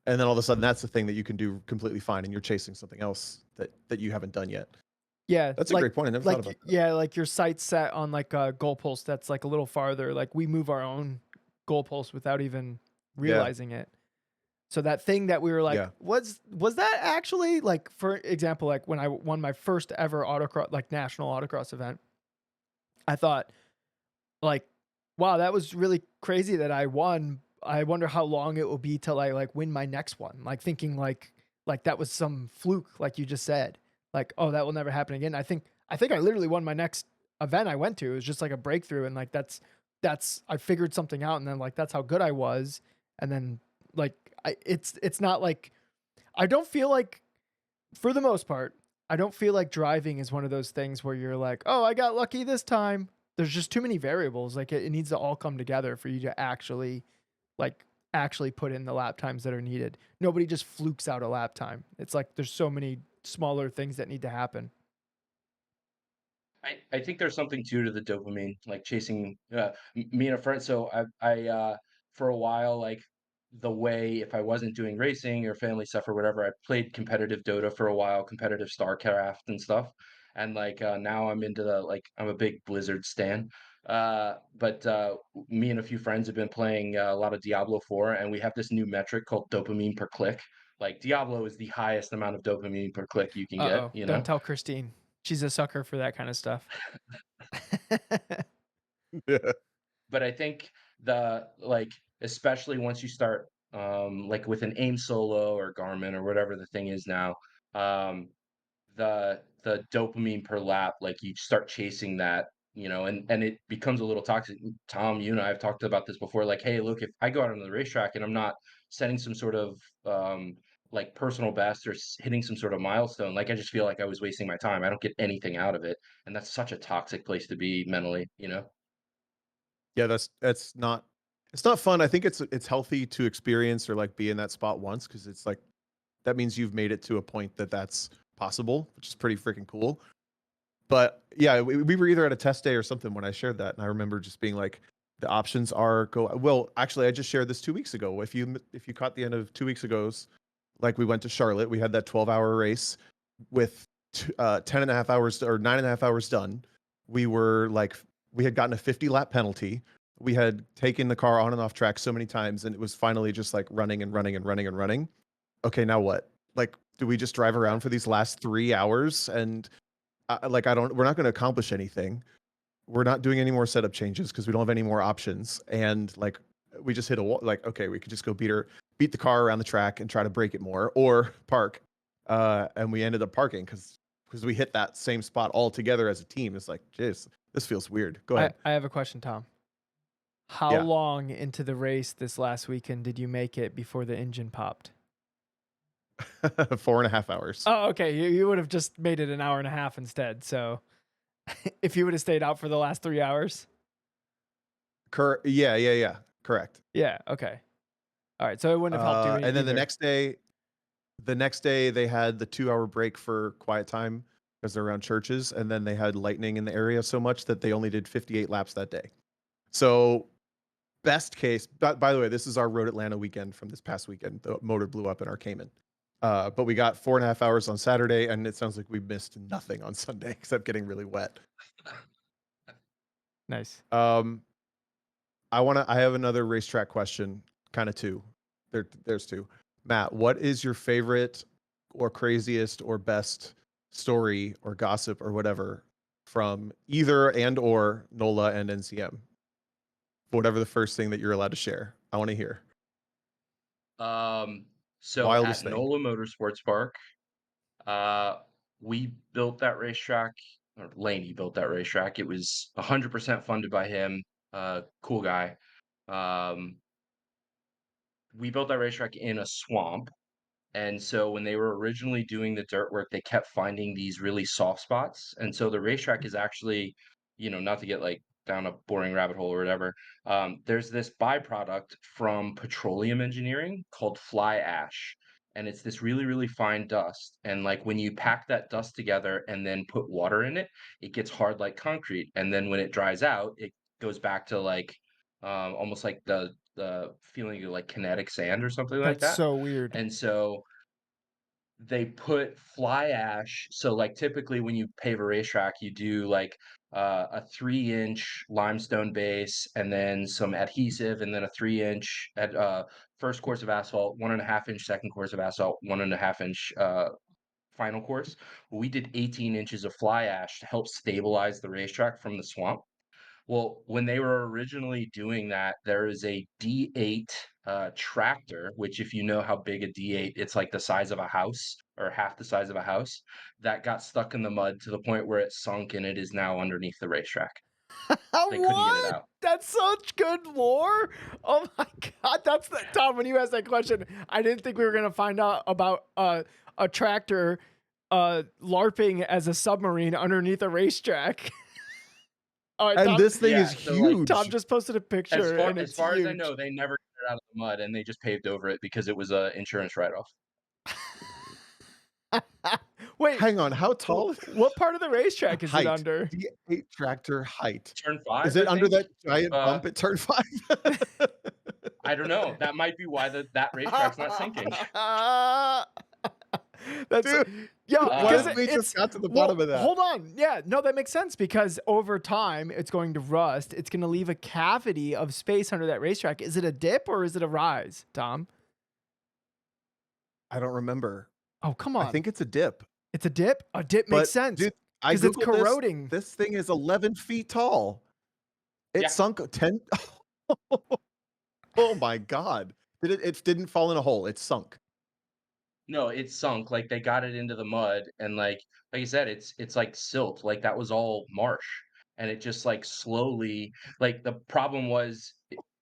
And then all of a sudden that's the thing that you can do completely fine and you're chasing something else that you haven't done yet. Yeah, That's a great point. I never thought about that. yeah, like your sight's set on like a goalpost that's like a little farther. Like we move our own goalpost without even Yeah. realizing it. So that thing that we were like, Yeah. was that actually like, for example, like when I won my first ever autocross, like national autocross event, I thought like, wow, that was really crazy that I won. I wonder how long it will be till I like win my next one. Like thinking like that was some fluke, like you just said. Like, oh, that will never happen again. I think I literally won my next event I went to. It was just like a breakthrough, and like that's I figured something out, and then like that's how good I was. And then like it's not like I don't feel like, for the most part, I don't feel like driving is one of those things where you're like, oh, I got lucky this time. There's just too many variables. Like it needs to all come together for you to like actually put in the lap times that are needed. Nobody just flukes out a lap time. It's like there's so many smaller things that need to happen. I think there's something too to the dopamine, like chasing me and a friend. So I for a while, like the way if I wasn't doing racing or family stuff or whatever, I played competitive Dota for a while, competitive StarCraft and stuff. And like now I'm into the like I'm a big Blizzard stan. But me and a few friends have been playing a lot of Diablo 4, and we have this new metric called dopamine per click. Like Diablo is the highest amount of dopamine per click you can get, Uh-oh. you Don't know? tell Christine. She's a sucker for that kind of stuff. Yeah. But I think the like, especially once you start, like with an AIM solo or Garmin or whatever the thing is now, um, the dopamine per lap, like you start chasing that, and it becomes a little toxic. Tom, you and I have talked about this before. Like, hey, look, if I go out on the racetrack and I'm not setting some sort of like personal best or hitting some sort of milestone, like I just feel like I was wasting my time. I don't get anything out of it, and that's such a toxic place to be mentally, you know? Yeah, that's not it's not fun. I think it's healthy to experience or like be in that spot once because it's like that means you've made it to a point that that's possible, which is pretty freaking cool. But yeah, we were either at a test day or something when I shared that, and I remember just being like, the options are go. Well, actually, I just shared this 2 weeks ago. If you caught the end of 2 weeks ago's, like we went to Charlotte, we had that 12-hour race with 10 and a half hours or 9.5 hours done. We were like, we had gotten a 50 lap penalty. We had taken the car on and off track so many times, and it was finally just like running and running and running and running. Okay, now what? Like, do we just drive around for these last 3 hours and like I don't we're not going to accomplish anything. We're not doing any more setup changes because we don't have any more options. And like we just hit a wall. Like, okay, we could just go beat the car around the track and try to break it more or park. And we ended up parking because we hit that same spot all together as a team. It's like, jeez, this feels weird. Go ahead. I have a question, Tom. How Yeah. long into the race this last weekend did you make it before the engine popped? 4.5 hours. Oh, okay. You would have just made it an hour and a half instead. So if you would have stayed out for the last 3 hours. Yeah. Correct. Yeah. Okay. All right. So it wouldn't have helped you And then either. the next day they had the 2 hour break for quiet time because they're around churches, and then they had lightning in the area so much that they only did 58 laps that day. So best case, by the way, this is our Road Atlanta weekend from this past weekend. The motor blew up in our Cayman. But we got 4.5 hours on Saturday, and it sounds like we missed nothing on Sunday except getting really wet. Nice. Um, I have another racetrack question, kind of two. There's two. Matt, what is your favorite or craziest or best story or gossip or whatever from either and or NOLA and NCM? Whatever the first thing that you're allowed to share. I want to hear. So Wildest at thing. NOLA Motorsports Park, uh, we built that racetrack, or Laney built that racetrack. It was 100% funded by him. Cool guy. Um, we built that racetrack in a swamp. And so when they were originally doing the dirt work, they kept finding these really soft spots. And so the racetrack is actually, not to get like down a boring rabbit hole or whatever, there's this byproduct from petroleum engineering called fly ash. And it's this really, really fine dust. And like when you pack that dust together and then put water in it, it gets hard like concrete. And then when it dries out, it goes back to like almost like the feeling of like kinetic sand or something like That's that. so weird. And so they put fly ash. So like typically when you pave a racetrack, you do like a 3-inch limestone base and then some adhesive and then a 3-inch at first course of asphalt, 1.5-inch second course of asphalt, 1.5-inch final course. We did 18 inches of fly ash to help stabilize the racetrack from the swamp. Well, when they were originally doing that, there is a D8 tractor, which if you know how big a D8, it's like the size of a house or half the size of a house, that got stuck in the mud to the point where it sunk and it is now underneath the racetrack. They couldn't get it What? out. That's such good lore. Oh my god, that's the Tom. When you asked that question, I didn't think we were gonna find out about a tractor larping as a submarine underneath a racetrack. All right, And Tom. this thing is Yeah, so like Tom huge. just posted a as picture far and as it's far as I huge. know, they never got it out of the mud and they just paved over it because it was a insurance write-off. Wait, Hang on, how tall? what part of the racetrack is it Height. under? D8 tractor height. Turn Is 5, it I under think. that giant Uh, bump at turn 5? I don't know. That might be why that racetrack's not sinking. That's Dude, yeah, what because if we just it's got to the well, bottom of that? hold on. Yeah, no, that makes sense because over time it's going to rust. It's going to leave a cavity of space under that racetrack. Is it a dip or is it a rise, Tom? I don't remember. Oh, come I on. think it's a dip. It's a dip? A dip makes But sense dude, I because it's googled this. corroding. This thing is 11 feet tall. It Yeah. sunk 10. Oh my god! It didn't fall in a hole. It sunk. No, it sunk, like, they got it into the mud, and, like I said, it's like silt, like, that was all marsh, and it just, like, slowly like, the problem was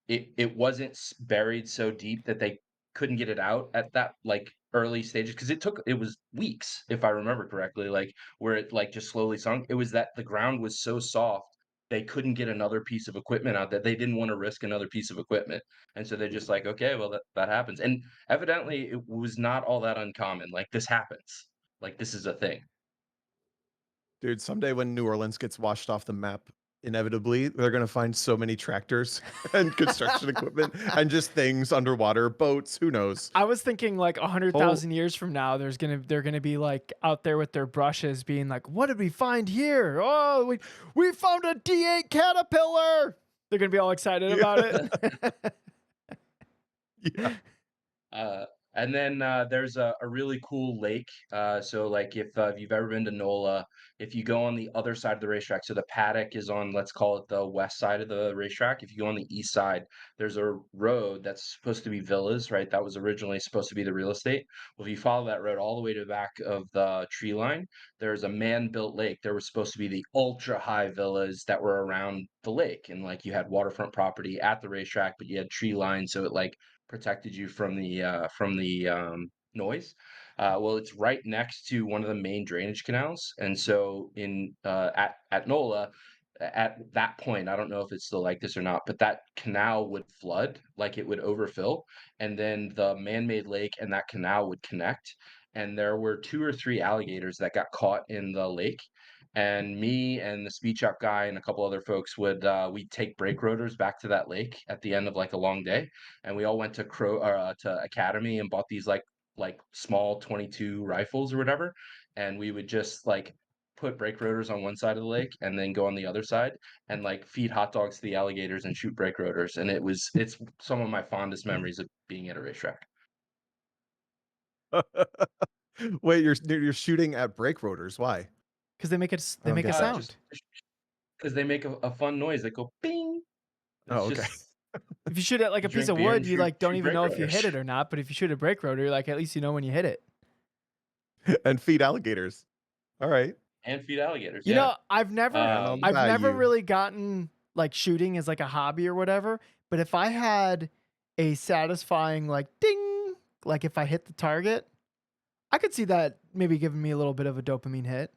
it wasn't buried so deep that they couldn't get it out at that, like, early stages because it was weeks, if I remember correctly, like, where it, like, just slowly sunk. It was that the ground was so soft, they couldn't get another piece of equipment out that they didn't wanna risk another piece of equipment, and so they're just like, "Okay, well, that happens," and evidently, it was not all that uncommon, like, this happens. Like, this is a thing. Dude, someday when New Orleans gets washed off the map, inevitably they're gonna find so many tractors and construction equipment and just things underwater, boats, who knows? I was thinking like Whole 100,000 years from now, they're gonna be like out there with their brushes, being like, "What did we find here? Oh, we found a D8 caterpillar." They're gonna be all excited about it. yeah. Uh, and then there's a really cool lake. So like if you've ever been to NOLA, if you go on the other side of the racetrack, so the paddock is on, let's call it the west side of the racetrack. If you go on the east side, there's a road that's supposed to be villas, right? That was originally supposed to be the real estate. Well, if you follow that road all the way to the back of the tree line, there's a man-built lake. There was supposed to be the ultra high villas that were around the lake, and like you had waterfront property at the racetrack, but you had tree lines, so it like protected you from the noise. Well, it's right next to one of the main drainage canals, and so in at NOLA, at that point, I don't know if it's still like this or not, but that canal would flood, like it would overfill, and then the man-made lake and that canal would connect, and there were 2 or 3 alligators that got caught in the lake. And me and the speed shop guy and a couple other folks would we'd take brake rotors back to that lake at the end of like a long day, and we all went to to Academy and bought these like small 22 rifles or whatever, and we would just like put brake rotors on one side of the lake and then go on the other side and like feed hot dogs to the alligators and shoot brake rotors, and it's some of my fondest memories of being at a racetrack. Wait, you're shooting at brake rotors. Why? Because I they don't make a get that. sound. Just because they make a fun noise, they go bing. Oh, It's okay. just If you shoot at like you a piece drink of beer wood, and you like don't shoot even brake know if you rotors. hit it or not. But if you shoot a brake rotor, you're like, at least you know when you hit it. And feed alligators. All right. And feed alligators, You yeah. know, I've never And on the I've never bayou. really gotten like shooting as like a hobby or whatever, but if I had a satisfying like ding, like if I hit the target, I could see that maybe giving me a little bit of a dopamine hit.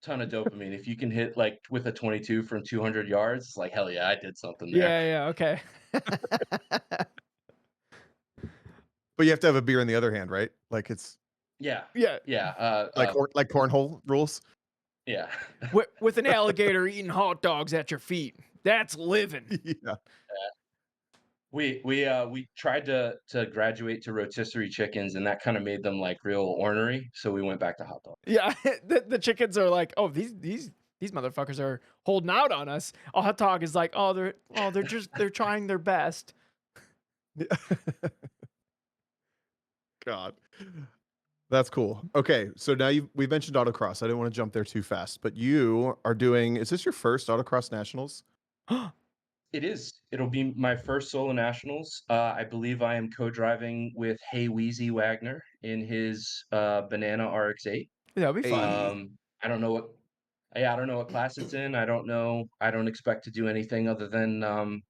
Ton of dopamine. If you can hit, like, with a 22 from 200 yards, it's like, "Hell yeah, I did something there." Yeah, yeah, okay. But you have to have a beer in the other hand, right? Like it's Yeah. Yeah, Yeah, like cornhole rules. yeah. with an alligator eating hot dogs at your feet. That's living. Yeah. We tried to graduate to rotisserie chickens, and that kinda made them, like, real ornery, so we went back to hot dogs. Yeah, the chickens are like, "Oh, these motherfuckers are holding out on us." A hot dog is like, they're trying their best." God. That's cool. Okay, so now we mentioned autocross. I didn't want to jump there too fast, but you are doing. Is this your first autocross nationals? It is. It'll be my first solo nationals. I believe I am co-driving with Hey Weezy Wagner in his, Banana RX-8. That'll be fun. Hey, I don't know what Yeah, I don't know what class it's in. I don't expect to do anything other than,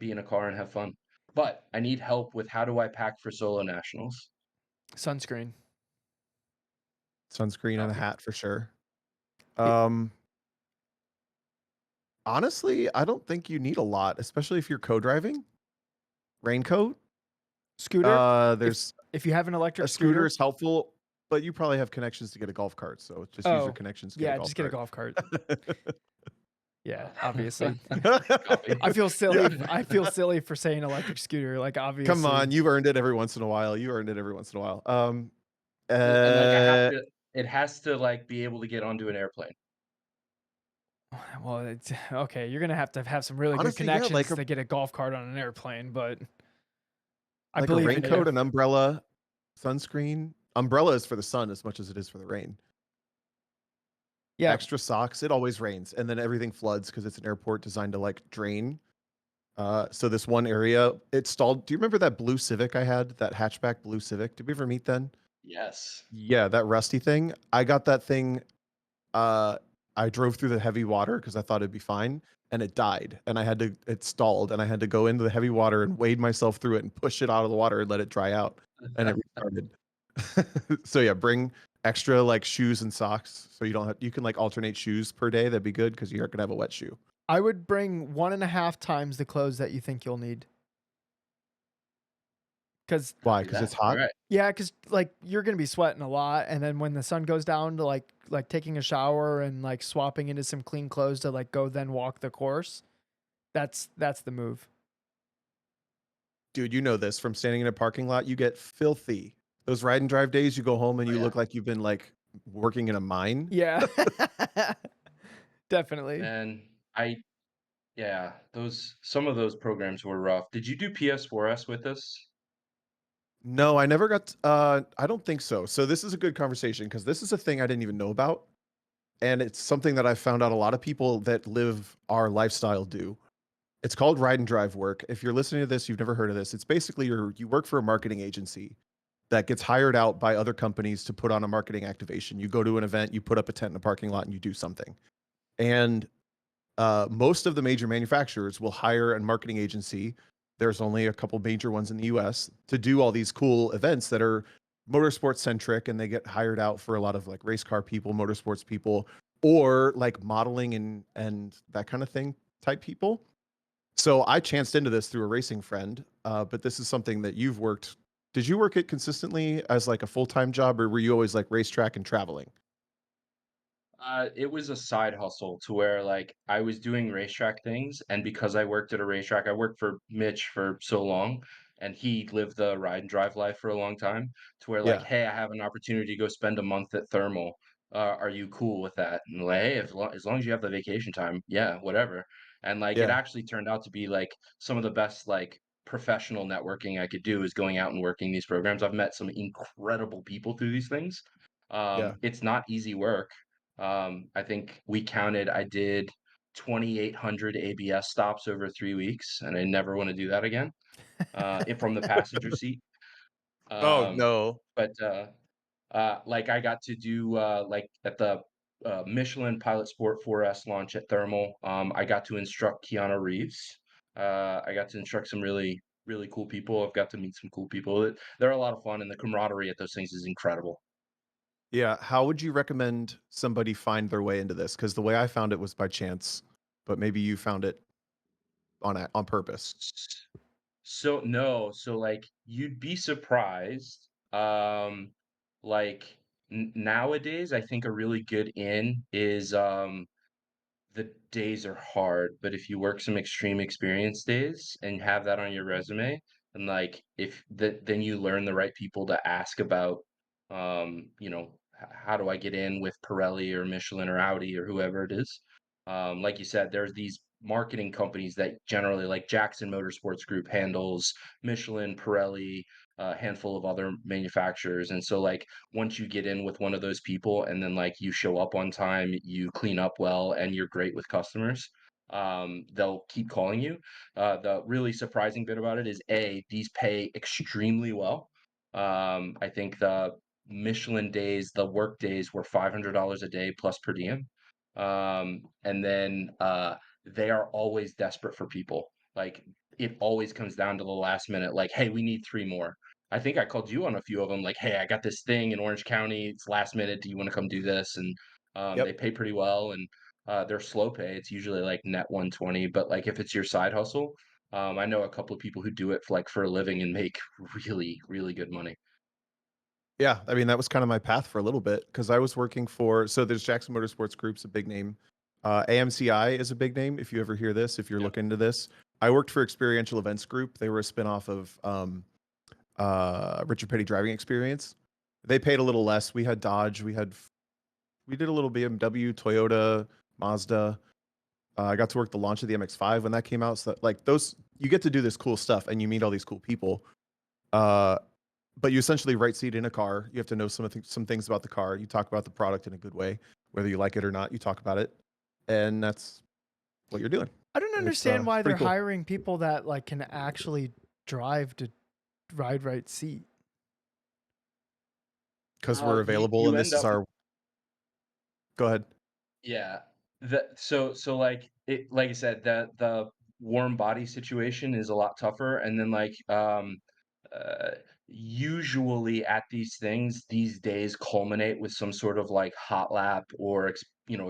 be in a car and have fun. But I need help with how do I pack for solo nationals? Sunscreen. sunscreen and a Copy. hat for sure. It- Um, honestly, I don't think you need a lot, especially if you're co-driving. Raincoat. Scooter. There's If you have an a electric scooter scooter, is helpful. But you probably have connections to get a golf cart, so just use your Oh, connections to get a yeah, golf just get a cart. golf cart. Yeah, obviously. Copy. I feel Yeah. silly. I feel silly for saying electric scooter. Like Come obviously, on, you've earned it every once in a while. You earned it every once in a while. And, like, I have Uh, to it has to, like, be able to get onto an airplane. well, it's okay. You're gonna have some really good honestly, yeah, connections to get a golf cart on an airplane, but I like a believe in you. raincoat, an umbrella, sunscreen. Umbrella is for the sun as much as it is for the rain. Yeah, Extra socks. It always rains, and then everything floods because it's an airport designed to like drain. So this one area, it stalled. Do you remember that blue Civic I had? That hatchback blue Civic? Did we ever meet then? Yes. Yeah, that rusty thing. I got that thing. Uh, I drove through the heavy water because I thought it'd be fine, and it died. And it stalled, and I had to go into the heavy water and wade myself through it and push it out of the water and let it dry out, and it restarted. So yeah, bring extra like shoes and socks so you don't have you can like alternate shoes per day. That'd be good because you aren't gonna have a wet shoe. I would bring 1.5 times the clothes that you think you'll need. Cause Why? Copy Because that. it's hot. Alright. yeah, cause like you're gonna be sweating a lot, and then when the sun goes down to like taking a shower and like swapping into some clean clothes to like go then walk the course. That's the move. Dude, you know this from standing in a parking lot. You get filthy. Those ride and drive days, you go home and Oh, you yeah. look like you've been like working in a mine. Yeah, definitely. And I yeah, those some of those programs were rough. Did you do PS4S with us? No, I never got. I don't think so. So this is a good conversation because this is a thing I didn't even know about, and it's something that I found out a lot of people that live our lifestyle do. It's called ride and drive work. If you're listening to this, you've never heard of this. It's basically you work for a marketing agency that gets hired out by other companies to put on a marketing activation. You go to an event, you put up a tent in a parking lot, and you do something. And most of the major manufacturers will hire a marketing agency. There's only a couple major ones in the US to do all these cool events that are motorsports centric, and they get hired out for a lot of like race car people, motorsports people, or like modeling and that kind of thing type people. So I chanced into this through a racing friend, but this is something that you've worked. Did you work it consistently as like a full-time job, or were you always like racetrack and traveling? It was a side hustle to where, like, I was doing racetrack things, and because I worked at a racetrack, I worked for Mitch for so long, and he lived the ride and drive life for a long time, to where like, Yeah, "Hey, I have an opportunity to go spend a month at Thermal. Are you cool with that?" And like, "Hey, as long as you have the vacation time, yeah, whatever." And like, it yeah, actually turned out to be like some of the best like professional networking I could do is going out and working these programs. I've met some incredible people through these things. yeah. It's not easy work. I think I did 2,800 ABS stops over 3 weeks, and I never wanna do that again, from the passenger seat. Oh Um, no. like, I got to do, like, at the, Michelin Pilot Sport 4S launch at Thermal, I got to instruct Keanu Reeves. I got to instruct some really, really cool people. I've got to meet some cool people. They're a lot of fun, and the camaraderie at those things is incredible. Yeah, how would you recommend somebody find their way into this? Because the way I found it was by chance, but maybe you found it on purpose. So no, so, like, you'd be surprised, like, n nowadays, I think a really good in is, the days are hard, but if you work some extreme experience days and have that on your resume, and like if then you learn the right people to ask about, how do I get in with Pirelli or Michelin or Audi or whoever it is. Like you said, there's these marketing companies that generally, like Jackson Motorsports Group handles Michelin, Pirelli, a handful of other manufacturers, and so like once you get in with one of those people and then like you show up on time, you clean up well, and you're great with customers, they'll keep calling you. The really surprising bit about it is these pay extremely well. I think the Michelin days, the work days were $500 a day plus per diem. And then they are always desperate for people. Like it always comes down to the last minute, like, hey, we need three more. I think I called you on a few of them, like, "Hey, I got this thing in Orange County. It's last minute. Do you wanna come do this?" And, they Yep. pay pretty well, and, they're slow pay. It's usually, like, net 120, but, like, if it's your side hustle, I know a couple of people who do it for, like, for a living and make really, really good money. Yeah, I mean, that was kind of my path for a little bit because I was working for so there's Jackson Motorsports Group's a big name. AMCI is a big name if you ever hear this, if you're Yep. looking into this. I worked for Experiential Events Group. They were a spinoff of Richard Petty Driving Experience. They paid a little less. We had Dodge, we did a little BMW, Toyota, Mazda. I got to work the launch of the MX-5 when that came out. So that, like those, you get to do this cool stuff and you meet all these cool people. Uh, but you essentially right seat in a car. You have to know some things about the car. You talk about the product in a good way, whether you like it or not. You talk about it, and that's what you're doing. I don't And understand it's why they're pretty cool hiring people that like can actually drive to ride right seat. because we're You available, you and end this is up our. Go ahead. Yeah. Like like I said, the warm body situation is a lot tougher. And then uh usually at these things, these days culminate with some sort of like hot lap or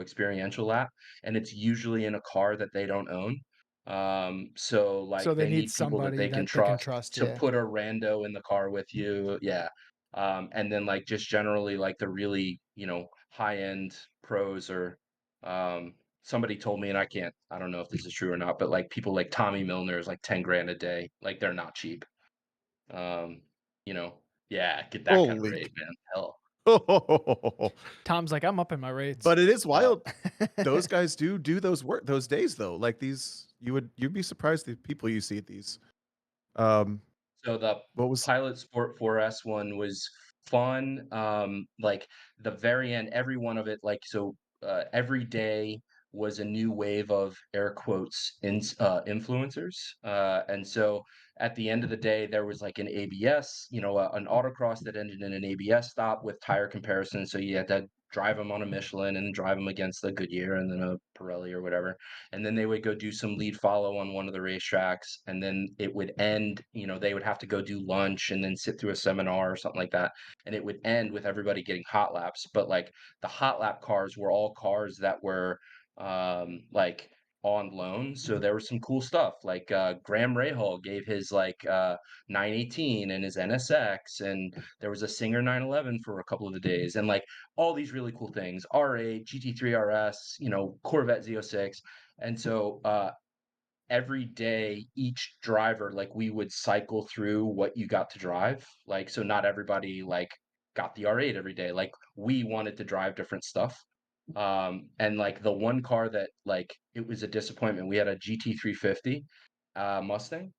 experiential lap. And it's usually in a car that they don't own. So So like they they need need people that somebody they can that they can trust trust. to Yeah. put a rando in the car with you. Yeah. And then like just generally like the really, high end pros or somebody told me, and I don't know if this is true or not, but like people like Tommy Milner is like 10 grand a day. Like they're not cheap. Um, you know, yeah, get that kind of Holy. rate, man. Hell. Tom's like, I'm up in my rates. But it is Uh, wild. Those guys do those days though. Like these, you'd be surprised the people you see at these. Um, So the what was Pilot Sport 4S one was fun. Like the very end, every one of it, every day was a new wave of air quotes influencers. And so at the end of the day, there was like an ABS, an autocross that ended in an ABS stop with tire comparison. So you had to drive them on a Michelin and drive them against the Goodyear and then a Pirelli or whatever, and then they would go do some lead follow on one of the racetracks, and then it would end, they would have to go do lunch and then sit through a seminar or something like that, and it would end with everybody getting hot laps. But like the hot lap cars were all cars that were like on loan, so there was some cool stuff like Graham Rahal gave his 918 and his NSX, and there was a Singer 911 for a couple of the days, and like all these really cool things, R8 GT3 RS, Corvette Z06. And so every day, each driver, like we would cycle through what you got to drive. Like, so not everybody like got the R8 every day. Like we wanted to drive different stuff. And like the one car that like it was a disappointment. We had a GT350 Mustang,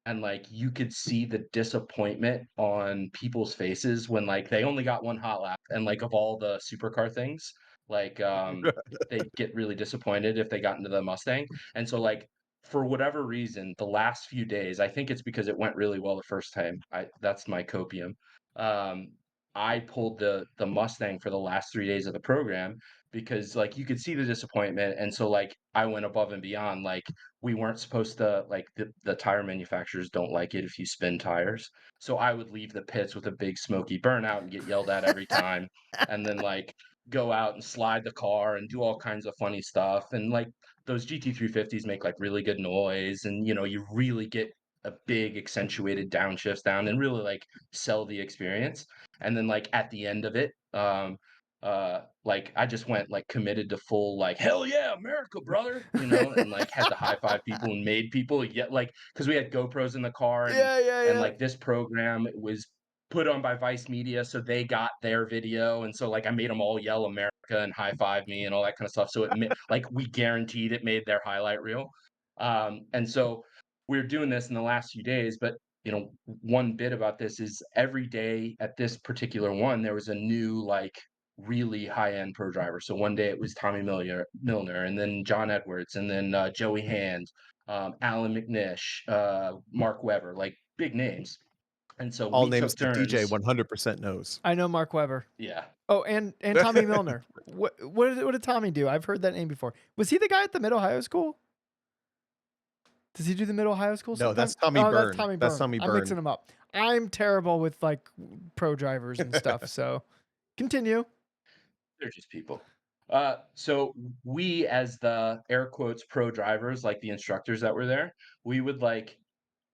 and like you could see the disappointment on people's faces when like they only got one hot lap, and like of all the supercar things, like they get really disappointed if they got into the Mustang. And so like for whatever reason, the last few days, I think it's because it went really well the first time. That's my copium. Um, I pulled the Mustang for the last 3 days of the program because like you could see the disappointment, and so like I went above and beyond. Like we weren't supposed to like the tire manufacturers don't like it if you spin tires. So I would leave the pits with a big smoky burnout and get yelled at every time, and then like go out and slide the car and do all kinds of funny stuff. And like those GT350s make like really good noise, and you really get a big accentuated downshifts down and really like sell the experience. And then like at the end of it, like I just went like committed to full like hell yeah America brother, and like had to high five people and made people yet like because we had GoPros in the car, and Yeah, yeah, yeah. like this program was put on by Vice Media, so they got their video, and so like I made them all yell America and high five me and all that kind of stuff. So like we guaranteed it made their highlight reel. And so we are doing this in the last few days, but one bit about this is every day at this particular one, there was a new like really high end pro driver. So one day it was Tommy Milner, and then John Edwards, and then Joey Hand, Alan McNish, Mark Webber, like big names. And so all we names took that DJ turns. 100% knows? I know Mark Webber. Yeah. Oh, and Tommy Milner. What did Tommy do? I've heard that name before. Was he the guy at the Mid Ohio School? Does he do the Mid Ohio School No, sometime? that's Tommy Oh, that's Byrne. Tommy That's Byrne. Tommy I'm mixing Byrne. them up. I'm terrible with like pro drivers and stuff. So continue. They're just people. So we, as the air quotes pro drivers, like the instructors that were there, we would like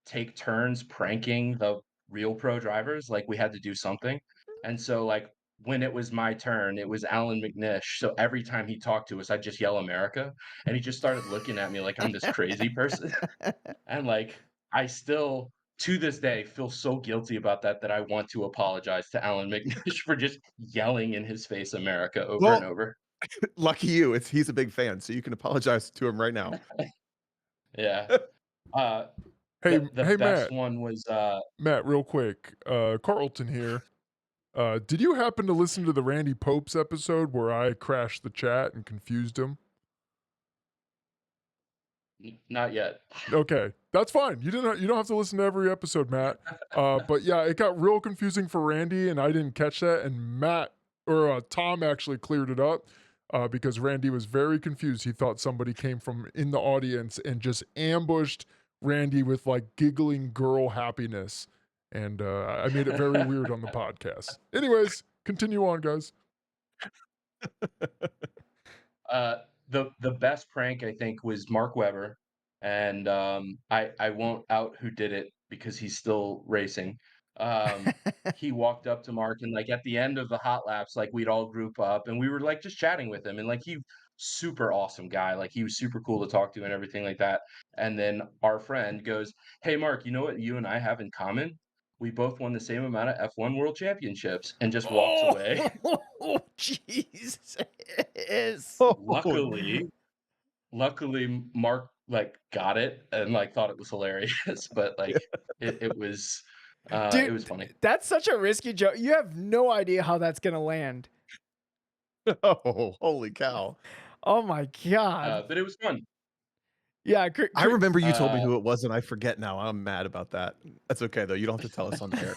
take turns pranking the real pro drivers. Like we had to do something. And so, like, when it was my turn, it was Alan McNish. So every time he talked to us, I'd just yell America. And he just started looking at me like I'm this crazy person. And like, I still, to this day, feel so guilty about that that I want to apologize to Alan McNish for just yelling in his face America over and Well, over. lucky you. He's a big fan, so you can apologize to him right now. Yeah. Uh, Hey, the hey, best Matt. one was Matt, real quick. Carlton here. Did you happen to listen to the Randy Popes episode where I crashed the chat and confused him? not yet. Okay, that's fine. You don't have to listen to every episode, Matt. But yeah, it got real confusing for Randy, and I didn't catch that. And Tom actually cleared it up because Randy was very confused. He thought somebody came from in the audience and just ambushed Randy with like giggling girl happiness, and I made it very weird on the podcast. Anyways, continue on, guys. Uh, the best prank I think was Mark Webber, and I won't out who did it because he's still racing. He walked up to Mark and like at the end of the hot laps, like we'd all group up and we were like just chatting with him and like he super awesome guy, like he was super cool to talk to and everything like that. And then our friend goes, "Hey Mark, you know what you and I have in common? We both won the same amount of F1 World Championships," and just walks away. Oh, Jesus. Oh, Luckily, Mark, like, got it and, like, thought it was hilarious, but, like, it was Dude, funny. that's such a risky joke. You have no idea how that's gonna land. oh, holy cow! Oh my god. But it was fun. Yeah, I remember you told me Uh, who it was, and I forget now. I'm mad about that. That's okay though. You don't have to tell us on air.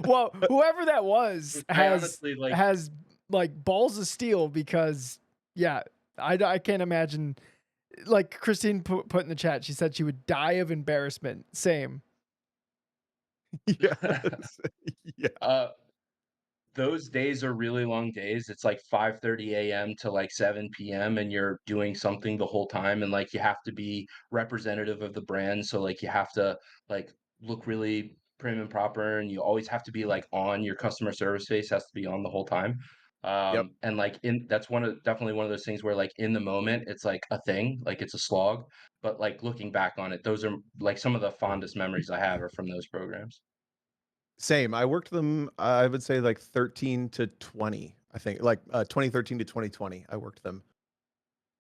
well, whoever that was which I has honestly, like has like balls of steel because yeah, I can't imagine like Christine put in the chat. She said she would die of embarrassment. Same. Yes. Yeah. uh those days are really long days. It's like 5:30 AM to like 7 PM, and you're doing something the whole time, and, like, you have to be representative of the brand, so, like, you have to, like, look really prim and proper, and you always have to be, like, on. Your customer service face has to be on the whole time. Yep. And, like, in that's definitely one of those things where, like, in the moment, it's, like, a thing, like, it's a slog, but, like, looking back on it, those are, like, some of the fondest memories I have are from those programs. Same. I worked them. I would say like 13 to 20. I think like 2013 to 2020. I worked them,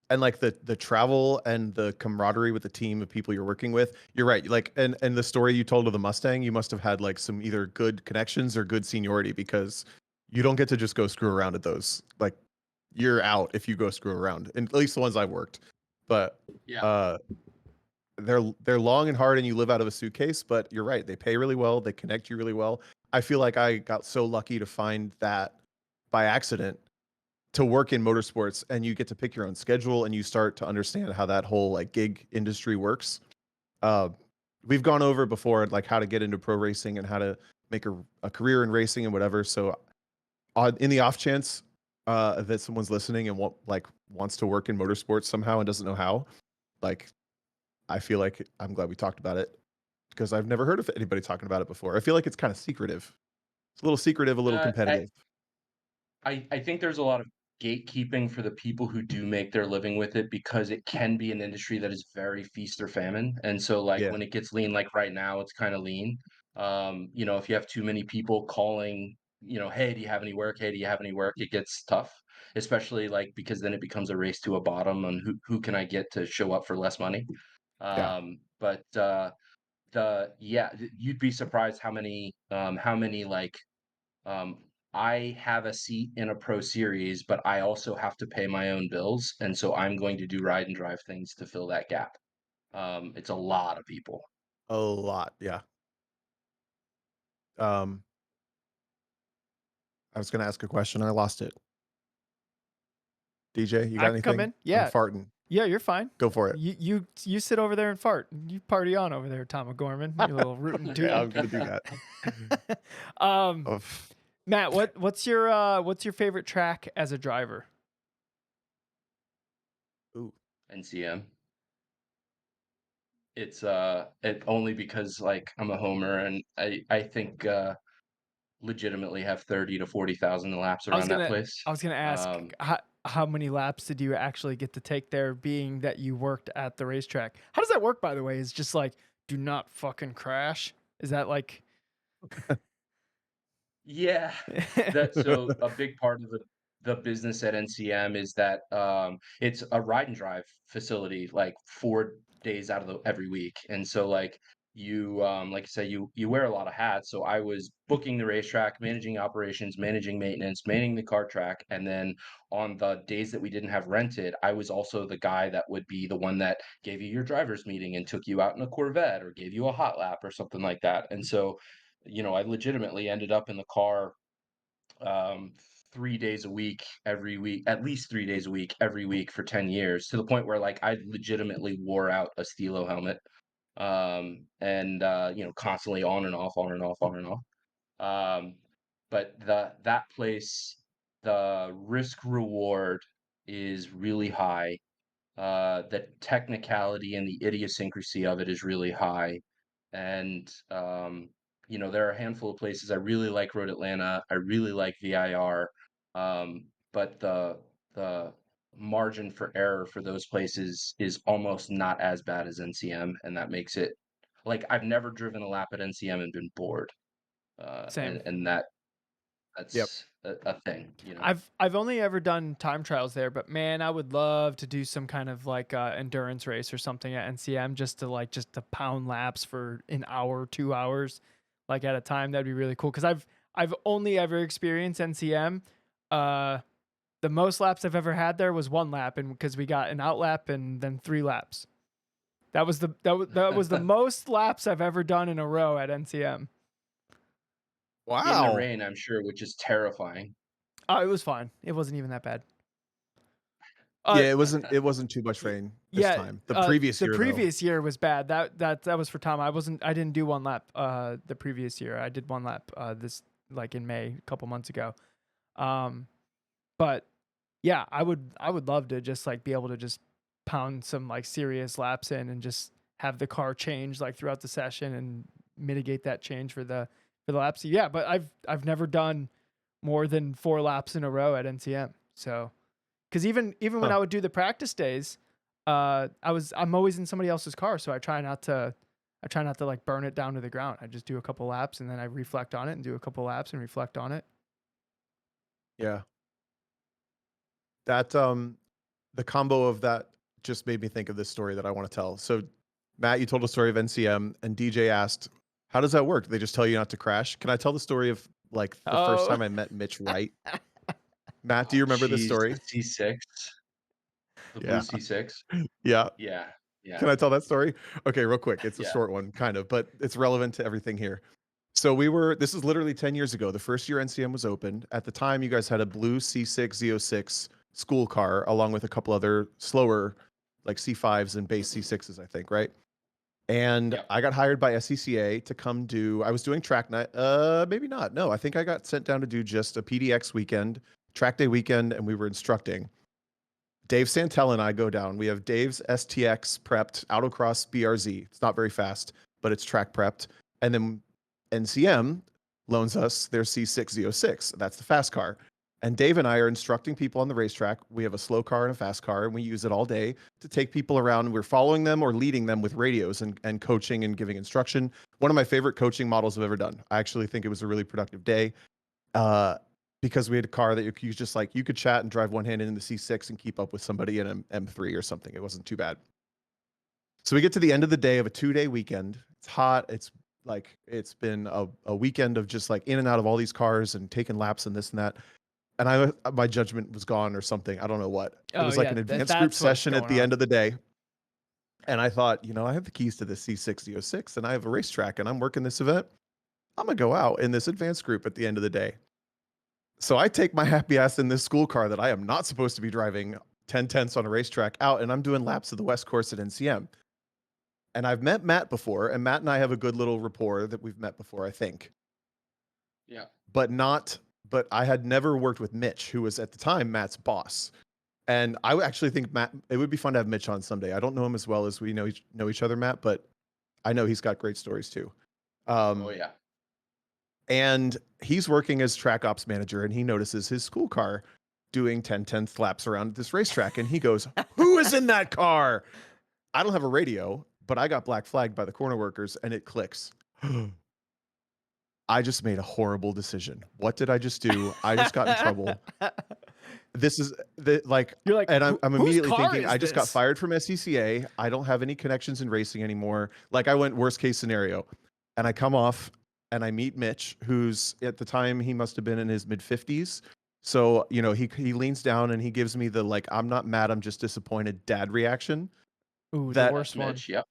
and like the travel and the camaraderie with the team of people you're working with. You're right. Like and the story you told of the Mustang, you must have had like some either good connections or good seniority because you don't get to just go screw around at those. Like you're out if you go screw around, and at least the ones I worked. But Yeah. uh, they're long and hard, and you live out of a suitcase. But you're right; they pay really well. They connect you really well. I feel like I got so lucky to find that by accident to work in motorsports, and you get to pick your own schedule, and you start to understand how that whole like gig industry works. Uh, we've gone over before, like how to get into pro racing and how to make a career in racing and whatever. So, in the off chance that someone's listening and wants to work in motorsports somehow and doesn't know how, like I feel like I'm glad we talked about it because I've never heard of anybody talking about it before. I feel like it's kind of secretive. It's a little secretive, a little I competitive. I think there's a lot of gatekeeping for the people who do make their living with it because it can be an industry that is very feast or famine. And so like Yeah. when it gets lean, like right now, it's kind of lean. If you have too many people calling, hey, do you have any work? Hey, do you have any work? It gets tough, especially like because then it becomes a race to a bottom on who can I get to show up for less money. Yeah. But you'd be surprised how many like um, I have a seat in a pro series, but I also have to pay my own bills, and so I'm going to do ride and drive things to fill that gap. It's a lot of people. A lot. Yeah. Um, I was going to ask a question. I lost it. DJ, you I got can come anything? in. I'm Yeah. farting. Yeah, you're fine. Go for it. You sit over there and fart. You party on over there, Tom O'Gorman. You little rootin' Yeah, I'm tootin'. going to do that. um, Oof. Matt, what's your favorite track as a driver? Ooh. NCM. It's it only because like I'm a homer, and I think legitimately have 30 to 40,000 laps I was around that gonna place. I was gonna ask Um, how many laps did you actually get to take there, being that you worked at the racetrack? How does that work, by the way? Is just like, do not fucking crash? Is that like? Yeah, that so a big part of the business at NCM is that it's a ride and drive facility like 4 days out of the every week. And so like you like I said, you wear a lot of hats. So I was booking the racetrack, managing operations, managing maintenance, managing the car track, and then on the days that we didn't have rented, I was also the guy that would be the one that gave you your driver's meeting and took you out in a Corvette or gave you a hot lap or something like that. And so I legitimately ended up in the car, um, 3 days a week, every week, at least 3 days a week, every week for 10 years, to the point where, like, I legitimately wore out a Stilo helmet, and, constantly on and off, on and off, on and off. Um, but that place, the risk reward is really high. The technicality and the idiosyncrasy of it is really high. And there are a handful of places I really like. Road Atlanta, I really like VIR, but the margin for error for those places is almost not as bad as NCM, and that makes it like I've never driven a lap at NCM and been bored, Same. and Yep. that's a thing, you know. I've only ever done time trials there, but man, I would love to do some kind of like endurance race or something at NCM, just to pound laps for an hour, 2 hours, like at a time. That'd be really cool. Cause I've only ever experienced NCM. Uh, the most laps I've ever had there was 1 lap, and because we got an out lap and then 3 laps. That was the most laps I've ever done in a row at NCM. In the Wow. rain, I'm sure, which is terrifying. Oh, it was fine. It wasn't even that bad. Yeah, Uh, it wasn't too much y- rain this yeah. time. The previous The year though. previous year was bad. That was for Tom. I didn't do 1 lap. The previous year I did 1 lap. This like in May, a couple months ago. Um, but yeah, I would love to just like be able to just pound some like serious laps in and just have the car change like throughout the session and mitigate that change for the laps. Yeah, but I've never done more than 4 laps in a row at NCM. So, because even when Huh. I would do the practice days, I'm always in somebody else's car, so I try not to like burn it down to the ground. I just do a couple laps and then I reflect on it and do a couple laps and reflect on it. Yeah. That the combo of that just made me think of this story that I want to tell. So Matt, you told a story of NCM and DJ asked, how does that work? Do they just tell you not to crash? Can I tell the story of like the first Oh, time I met Mitch Wright? Matt, do Oh, you remember this geez, story? the C6, the blue Yeah. C6. Yeah. Yeah, yeah, Can I tell that story? Okay, real quick. It's a yeah, short one, kind of, but it's relevant to everything here. So this is literally 10 years ago. The first year NCM was opened. At the time, you guys had a blue C6 Z06 school car, along with a couple other slower, like C5s and base C6s, I think, right? And yeah. I got hired by SCCA to come I was doing track night. Maybe not. No, I think I got sent down to do just a PDX weekend, track day weekend, and we were instructing. Dave Santel and I go down. We have Dave's STX prepped autocross BRZ. It's not very fast, but it's track prepped. And then NCM loans us their C6 Z06. That's the fast car. And Dave and I are instructing people on the racetrack. We have a slow car and a fast car, and we use it all day to take people around. We're following them or leading them with radios and coaching and giving instruction. One of my favorite coaching models I've ever done. I actually think it was a really productive day. Uh, because we had a car that you just like you could chat and drive one hand in the C6 and keep up with somebody in an M3 or something. It wasn't too bad. So we get to the end of the day of a 2-day weekend. It's hot. It's been a weekend of just like in and out of all these cars and taking laps and this and that. And my judgment was gone or something. I don't know what. It oh was like yeah, an advanced group that's what's session at going the end on. of the day. And I thought, I have the keys to the C6 Z06 and I have a racetrack and I'm working this event. I'm gonna go out in this advanced group at the end of the day. So I take my happy ass in this school car that I am not supposed to be driving 10/10ths on a racetrack out, and I'm doing laps of the West Course at NCM. And I've met Matt before, and Matt and I have a good little rapport that we've met before, I think. Yeah. But I had never worked with Mitch, who was at the time Matt's boss. And I actually think it would be fun to have Mitch on someday. I don't know him as well as we know each other, Matt, but I know he's got great stories too. Oh, Um, yeah. And he's working as track ops manager, and he notices his school car doing 10/10 laps around this racetrack. And he goes, "Who is in that car?" I don't have a radio, but I got black flagged by the corner workers, and it clicks. I just made a horrible decision. What did I just do? I just got in trouble. This is like, You're like, and I'm whose immediately car thinking, is I just got this? fired from SCCA. I don't have any connections in racing anymore. Like, I went worst case scenario, and I come off and I meet Mitch, who's at the time he must have been in his mid 50s. So, you know, he leans down and he gives me the like, I'm not mad, I'm just disappointed dad reaction. Ooh, the That worst one. Mitch, yep.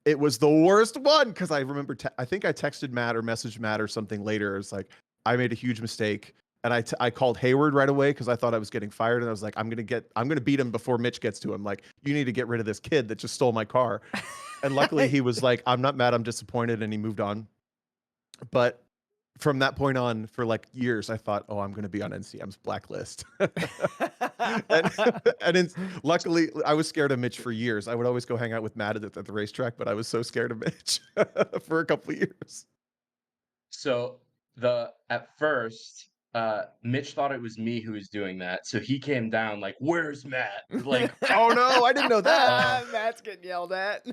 it was the worst one because I remember I think I texted Matt or messaged Matt or something later. It's like, I made a huge mistake, and I called Hayward right away because I thought I was getting fired, and I was like, I'm gonna beat him before Mitch gets to him. Like, you need to get rid of this kid that just stole my car. And luckily he was like, I'm not mad, I'm disappointed, and he moved on. But from that point on, for like years, I thought, oh, I'm gonna be on NCM's blacklist. and luckily, I was scared of Mitch for years. I would always go hang out with Matt at the racetrack, but I was so scared of Mitch for a couple of years. So at first, Mitch thought it was me who was doing that. So he came down like, "Where's Matt?" Like, Oh no, I didn't know that. Matt's getting yelled at.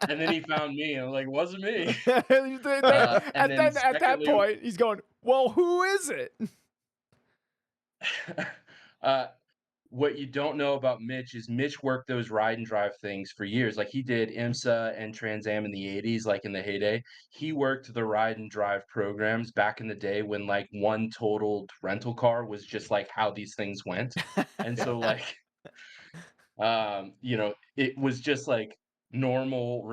and then he found me, and I'm like, "Wasn't me." And And then then at that secondly, point, he's going, "Well, who is it?" uh, what you don't know about Mitch is Mitch worked those ride and drive things for years. Like he did IMSA and Trans Am in the 80s, like in the heyday. He worked the ride and drive programs back in the day when like one totaled rental car was just like how these things went. And Yeah. so like you know, it was just like normal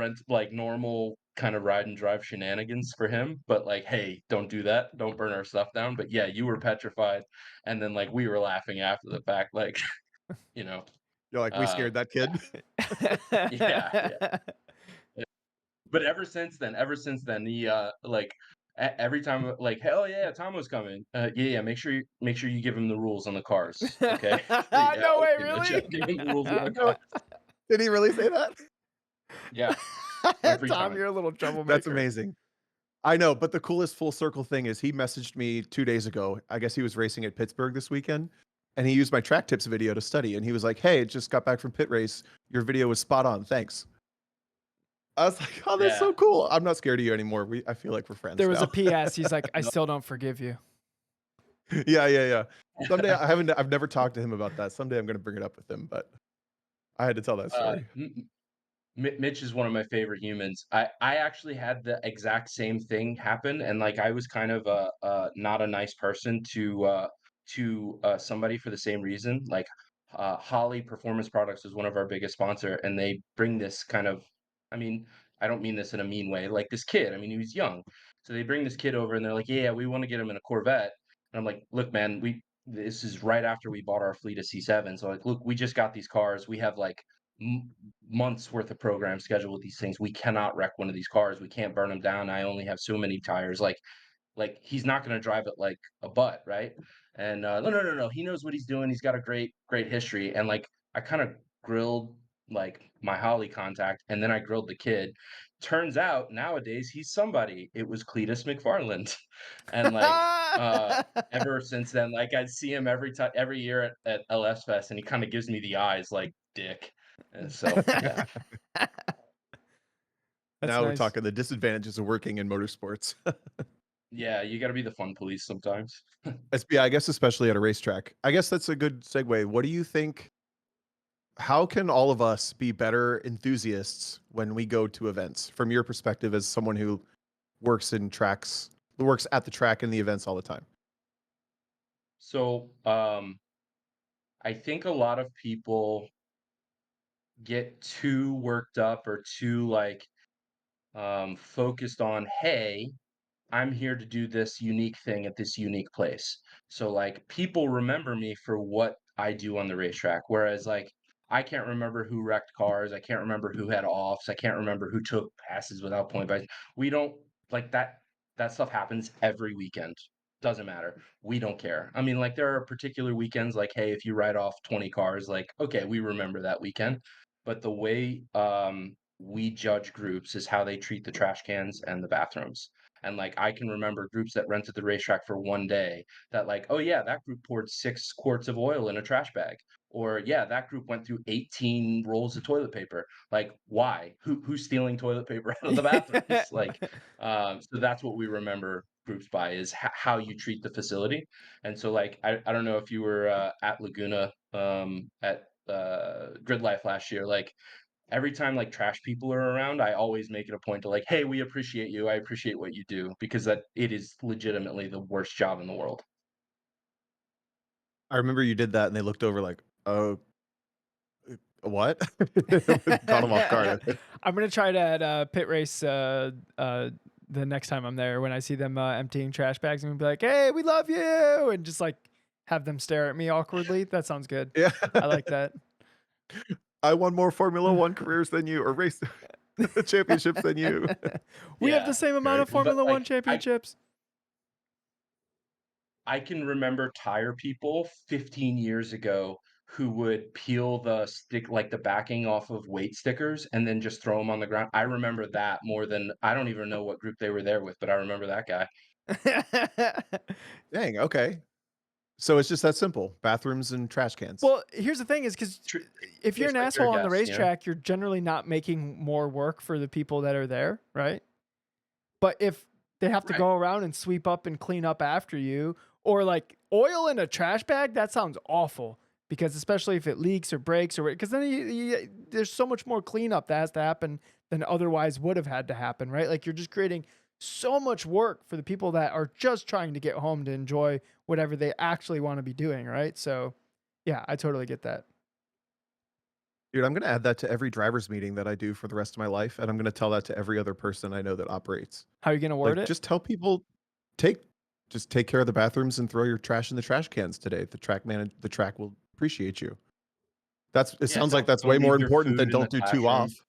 kind of ride and drive shenanigans for him. But like, hey, don't do that. Don't burn our stuff down. But yeah, you were petrified. And then like we were laughing after the fact, like, you know, You're like, we scared that yeah, kid. yeah, yeah. But ever since then, he like every time like, hell yeah, Tomo's coming. Yeah, yeah, make sure you give him the rules on the cars. Okay. Yeah, No way, okay, Mitch, really? I'll give him the rules on the No, cars. did he really say that? Yeah, every Tom, time. you're a little troublemaker. That's amazing. I know, but the coolest full circle thing is he messaged me 2 days ago. I guess he was racing at Pittsburgh this weekend, and he used my track tips video to study. And he was like, "Hey, just got back from pit race. Your video was spot on. Thanks." I was like, "Oh, that's Yeah. so cool. I'm not scared of you anymore. I feel like we're friends There was now." a PS. He's like, "I No. still don't forgive you." Yeah. Someday I've never talked to him about that. Someday I'm gonna bring it up with him, but I had to tell that story. Mitch is one of my favorite humans. I actually had the exact same thing happen, and like I was kind of not a nice person to somebody for the same reason. Like Holly Performance Products is one of our biggest sponsor, and they bring this kind of, I mean, I don't mean this in a mean way. Like this kid, I mean, he was young, so they bring this kid over, and they're like, "Yeah, we want to get him in a Corvette." And I'm like, "Look, man, this is right after we bought our fleet of C7. So like, look, we just got these cars. We have like." Months worth of program scheduled with these things. We cannot wreck one of these cars. We can't burn them down. I only have so many tires. Like he's not going to drive it like a butt, right? And no. He knows what he's doing. He's got a great history. And like I kind of grilled like my Holly contact, and then I grilled the kid. Turns out nowadays he's somebody. It was Cletus McFarland, and like ever since then, like I see him every year at LS Fest, and he kind of gives me the eyes, like dick. And so yeah. That's Now we're nice. talking the disadvantages of working in motorsports. Yeah, you gotta be the fun police sometimes. Yeah, I guess especially at a racetrack. I guess that's a good segue. What do you think? How can all of us be better enthusiasts when we go to events? From your perspective, as someone who works at the track and the events all the time. So, I think a lot of people get too worked up or too like focused on, hey, I'm here to do this unique thing at this unique place. So like people remember me for what I do on the racetrack. Whereas like I can't remember who wrecked cars. I can't remember who had offs. I can't remember who took passes without point buys. We don't like that stuff happens every weekend. Doesn't matter. We don't care. I mean, like there are particular weekends like, hey, if you write off 20 cars, like, okay, we remember that weekend. But the way we judge groups is how they treat the trash cans and the bathrooms. And like I can remember groups that rented the racetrack for one day that like, oh yeah, that group poured 6 quarts of oil in a trash bag. Or yeah, that group went through 18 rolls of toilet paper. Like, why? Who's stealing toilet paper out of the bathrooms? Like, so that's what we remember groups by is how you treat the facility. And so, like, I don't know if you were at Laguna at Grid Life last year. Like, every time like trash people are around, I always make it a point to like, hey, we appreciate you. I appreciate what you do because that it is legitimately the worst job in the world. I remember you did that, and they looked over like, "Oh, what?" Caught them off guard. I'm gonna try to at pit race the next time I'm there when I see them emptying trash bags and be like, "Hey, we love you," and just like have them stare at me awkwardly. That sounds good. Yeah. I like that. I won more Formula One careers than you, or race championships than you. We have the Yeah, same amount Right. of but Formula like One championships. I can remember tire people 15 years ago who would peel the stick, like the backing off of weight stickers and then just throw them on the ground. I remember that more than I don't even know what group they were there with, but I remember that guy. Dang. Okay. So it's just that simple: bathrooms and trash cans. Well, here's the thing is because Tr- if you're Treats an like they're asshole on the guests, you know? racetrack, you're generally not making more work for the people that are there, right? But if they have to Right. go around and sweep up and clean up after you, or like oil in a trash bag, that sounds awful. Because especially if it leaks or breaks, or because then there's so much more cleanup that has to happen than otherwise would have had to happen, right? Like you're just creating so much work for the people that are just trying to get home to enjoy whatever they actually want to be doing, right? So, yeah, I totally get that. Dude, I'm gonna add that to every driver's meeting that I do for the rest of my life, and I'm gonna tell that to every other person I know that operates. How are you gonna word Like, it? just tell people, take just take care of the bathrooms and throw your trash in the trash cans today. The track will appreciate you. It Yeah, sounds like that's way don't more leave your important than food in don't the do two off. classroom.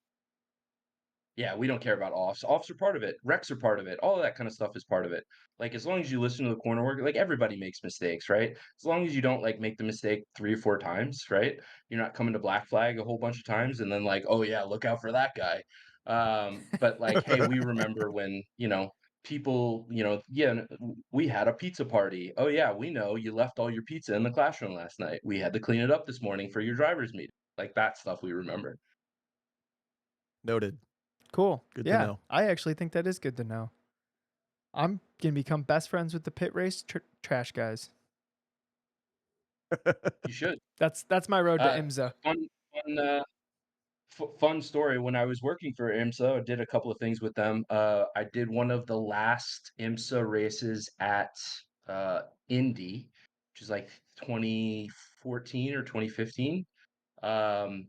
Yeah, we don't care about offs. Offs are part of it. Wrecks are part of it. All of that kind of stuff is part of it. Like as long as you listen to the corner work, like everybody makes mistakes, right? As long as you don't like make the mistake 3 or 4 times, right? You're not coming to black flag a whole bunch of times and then like, oh yeah, look out for that guy. But like, hey, we remember when, people, yeah, we had a pizza party. Oh yeah, we know you left all your pizza in the classroom last night. We had to clean it up this morning for your driver's meeting. Like that stuff we remember. Noted. Cool. Good to Yeah, know. I actually think that is good to know. I'm gonna become best friends with the pit race trash guys. You should. That's my road to Uh, IMSA. fun, fun story. When I was working for IMSA, I did a couple of things with them. I did one of the last IMSA races at Indy, which is like 2014 or 2015. Um,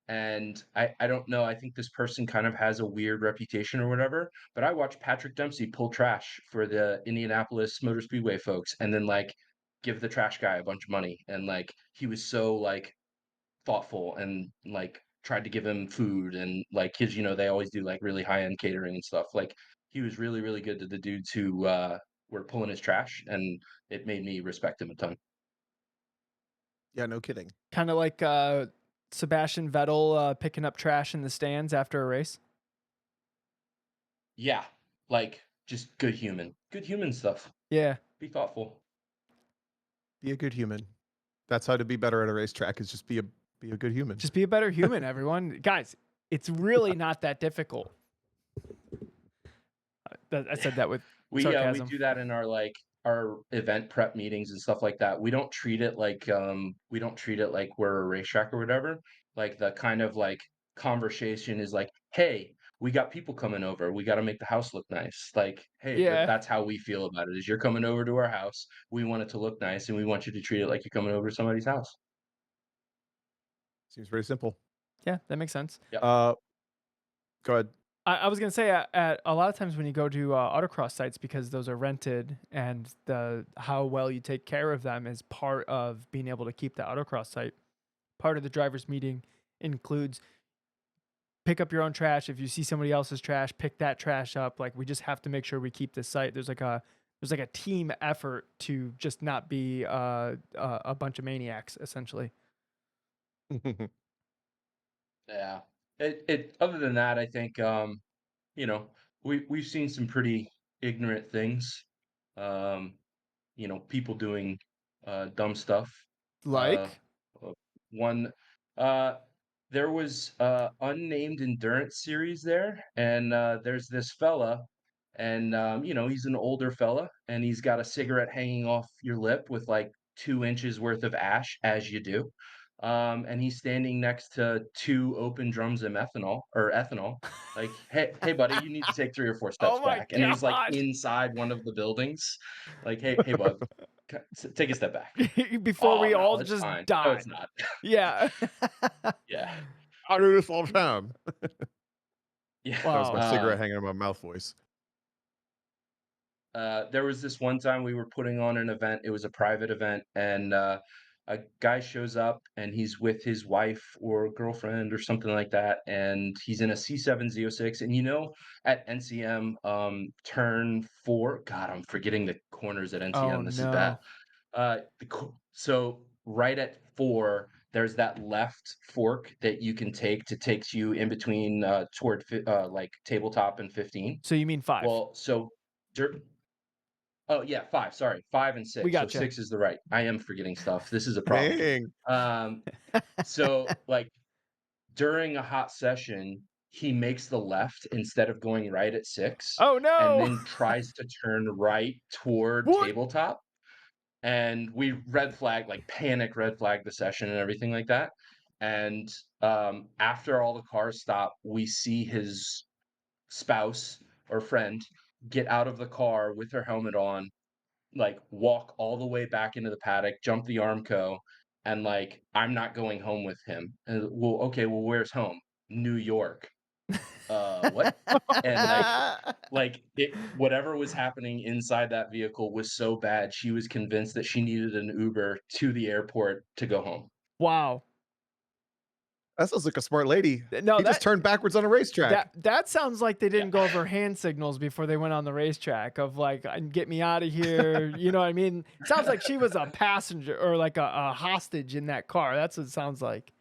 and I don't know. I think this person kind of has a weird reputation or whatever. But I watched Patrick Dempsey pull trash for the Indianapolis Motor Speedway folks, and then like give the trash guy a bunch of money. And like he was so like thoughtful and like tried to give him food and like kids, they always do like really high end catering and stuff. Like he was really, really good to the dudes who were pulling his trash, and it made me respect him a ton. Yeah, no kidding. Kind of like Sebastian Vettel picking up trash in the stands after a race. Yeah, like just good human stuff. Yeah, Be thoughtful. Be a good human. That's how to be better at a racetrack, is just be a good human. just be a better human, everyone. Guys, it's really not that difficult. I said that with We sarcasm. do that in our event prep meetings and stuff like that. We don't treat it like we're a racetrack or whatever. Like the kind of like conversation is like, hey, we got people coming over. We got to make the house look nice. Like, hey, Yeah, that's how we feel about it. Is you're coming over to our house. We want it to look nice, and we want you to treat it like you're coming over to somebody's house. Seems very simple. yeah, that makes sense. Yep. Go ahead. I was gonna say at a lot of times when you go to autocross sites, because those are rented, and the how well you take care of them is part of being able to keep the autocross site. Part of the drivers meeting includes pick up your own trash. If you see somebody else's trash, pick that trash up. Like we just have to make sure we keep this site. There's like a team effort to just not be a bunch of maniacs essentially. Yeah. It other than that, I think you know, we've seen some pretty ignorant things. Um, people doing dumb stuff. Uh, Like? uh, one, uh, there was unnamed endurance series there, and there's this fella, and he's an older fella, and he's got a cigarette hanging off your lip with like 2 inches worth of ash, as you do. And he's standing next to two open drums of ethanol. Like, hey, buddy, you need to take 3 or 4 steps Oh my back. And it was like god! inside one of the buildings. Like, hey, bud, take a step back. Before Oh we no, all it's just fine. No, died. it's not. Yeah. Yeah, I do this all the time. yeah. That was my Wow. cigarette hanging in my mouth voice. There was this one time we were putting on an event. It was a private event, and a guy shows up, and he's with his wife or girlfriend or something like that, and he's in a C7Z06. And at NCM, turn 4. God, I'm forgetting the corners at Oh NCM. This is bad. no. So right at 4, there's that left fork that you can take to takes you in between toward like tabletop and 15. So you mean 5? Well, so dur- oh yeah, 5. Sorry, 5 and We 6. So gotcha. 6 is the right. I am forgetting stuff. This is a problem. Dang. Um, so like during a hot session, he makes the left instead of going right at 6, Oh and no. then tries to turn right toward What? tabletop. And we panic red flag the session and everything like that. And after all the cars stop, we see his spouse or friend get out of the car with her helmet on, like walk all the way back into the paddock, jump the Armco, and like, I'm not going home with him. And, well, okay, well, where's home? New York. What? And whatever was happening inside that vehicle was so bad, she was convinced that she needed an Uber to the airport to go home. Wow. That sounds like a smart lady. No, He just that turned backwards on a racetrack. that sounds like they Yeah. didn't go over hand signals before they went on the racetrack of like, get me out of here. You know what I mean? It sounds like she was a passenger or like a hostage in that car. That's what it sounds like.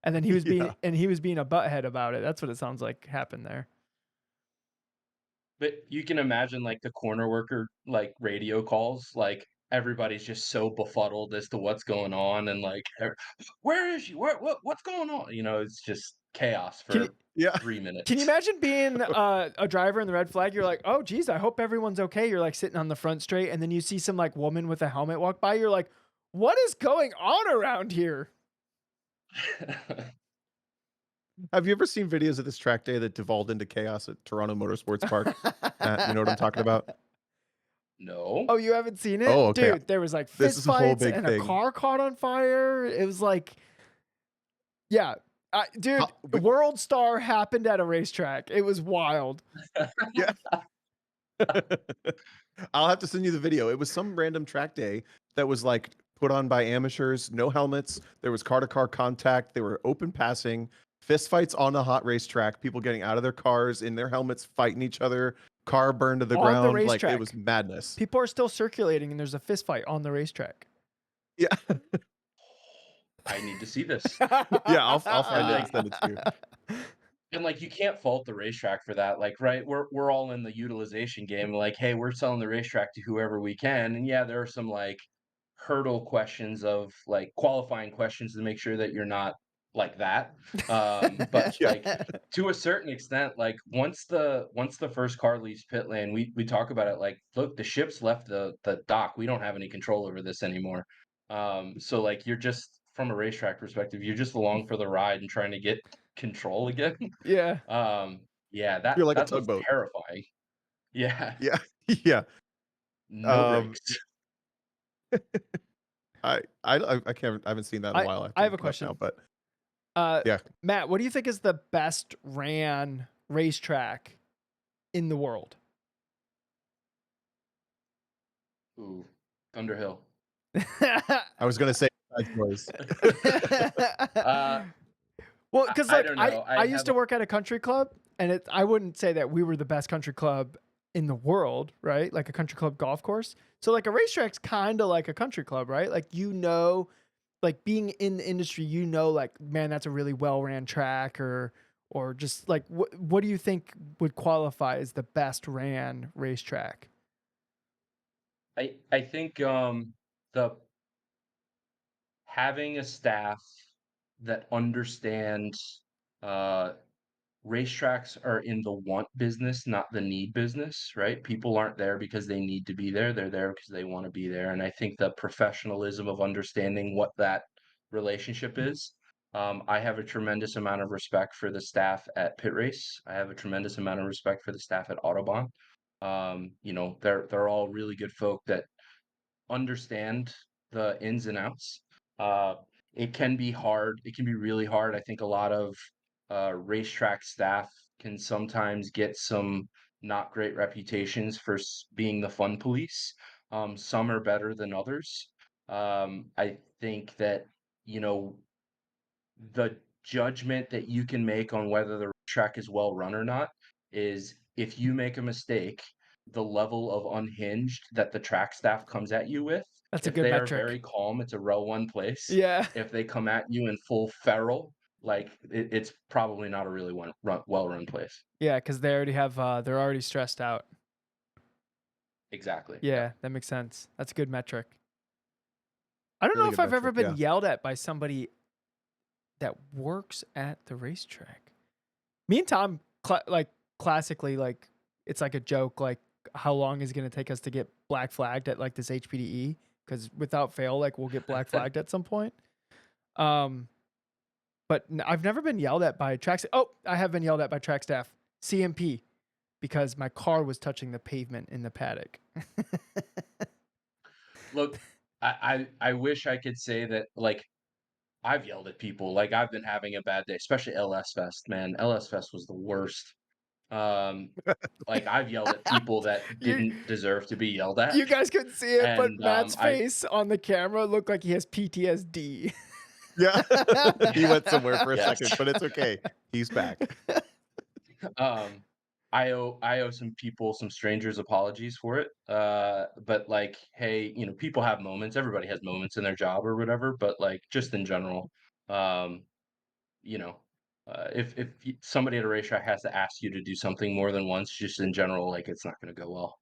And then he was being a butthead about it. That's what it sounds like happened there. But you can imagine like the corner worker like radio calls, like everybody's just so befuddled as to what's going on, and like, where is she? What's going on? It's just chaos Can you, for Yeah. 3 minutes. Can you imagine being a driver in the red flag? You're like, oh, geez, I hope everyone's okay. You're like sitting on the front straight, and then you see some like woman with a helmet walk by. You're like, what is going on around here? Have you ever seen videos of this track day that devolved into chaos at Toronto Motorsports Park? You know what I'm talking about? No. Oh, you haven't seen it? Oh, okay. Dude, there was like This fist is a whole fights big and thing. a car caught on fire. It was like, yeah. Dude, World Star happened at a racetrack. It was wild. Yeah. I'll have to send you the video. It was some random track day that was like put on by amateurs, no helmets. There was car-to-car contact. They were open passing, fist fights on the hot racetrack, people getting out of their cars in their helmets, fighting each other, car burned to the On the ground. Like, racetrack. it was madness. People are still circulating, and there's a fist fight on the racetrack. Yeah. I need to see this. Yeah, I'll find it and send it to you. And like, you can't fault the racetrack for that. Like, right, we're all in the utilization game. Like, hey, we're selling the racetrack to whoever we can. And yeah, there are some like hurdle questions of like qualifying questions to make sure that you're not like that. But Yeah. like, to a certain extent, like once the first car leaves pit lane, we talk about it like, look, the ship's left the dock. We don't have any control over this anymore. So like, you're just, from a racetrack perspective, you're just along for the ride and trying to get control again. Yeah. Yeah, You're like a that's what's tugboat. terrifying. Yeah, Yeah. Yeah. no Um, brakes. I can't. I haven't seen that in a while. I have to a look it up question. now, but Yeah. Matt, what do you think is the best ran racetrack in the world? Ooh, Thunderhill. I was gonna say noise. Well, because I like don't know. I used to work at a country club, and I wouldn't say that we were the best country club in the world, right? Like a country club golf course. So like a racetrack's kind of like a country club, right? Like like being in the industry, like, man, that's a really well ran track, or or just like what do you think would qualify as the best ran racetrack? I think the having a staff that understands uh racetracks are in the want business, not the need business, right? People aren't there because they need to be there. They're there because they want to be there. And I think the professionalism of understanding what that relationship is. I have a tremendous amount of respect for the staff at Pit Race. I have a tremendous amount of respect for the staff at Autobahn. They're all really good folk that understand the ins and outs. Uh, it can be hard. It can be really hard. I think a lot of racetrack staff can sometimes get some not great reputations for being the fun police. Some are better than others. I think that, you know, the judgment that you can make on whether the track is well run or not is if you make a mistake, the level of unhinged that the track staff comes at you with, That's a if good they are very metric. calm, it's a row one place. Yeah. If they come at you in full feral, like it's probably not a really well run place. Yeah, because they already have they're already stressed out. Exactly. Yeah. Yeah, that makes sense. That's a good metric. I don't Really know if good I've ever metric, been yeah. yelled at by somebody that works at the racetrack. Me and Tom, classically, like it's like a joke. Like, how long is it going to take us to get black flagged at like this HPDE? Because without fail, like we'll get black flagged at some point. But I've never been yelled at by track. Oh, I have been yelled at by track staff, CMP, because my car was touching the pavement in the paddock. Look, I wish I could say that like I've yelled at people. Like I've been having a bad day, especially LS Fest, man. LS Fest was the worst. Um, like I've yelled at people that you didn't deserve to be yelled at. you guys couldn't see it, but And Matt's I face on the camera looked like he has PTSD. Yeah. He went somewhere for a Yes. second, but it's okay. He's back. um I owe some people, some strangers apologies for it. But like, hey, people have moments. Everybody has moments in their job or whatever, but like just in general, um, you know, if somebody at a racetrack has to ask you to do something more than once, just in general, like it's not going to go well.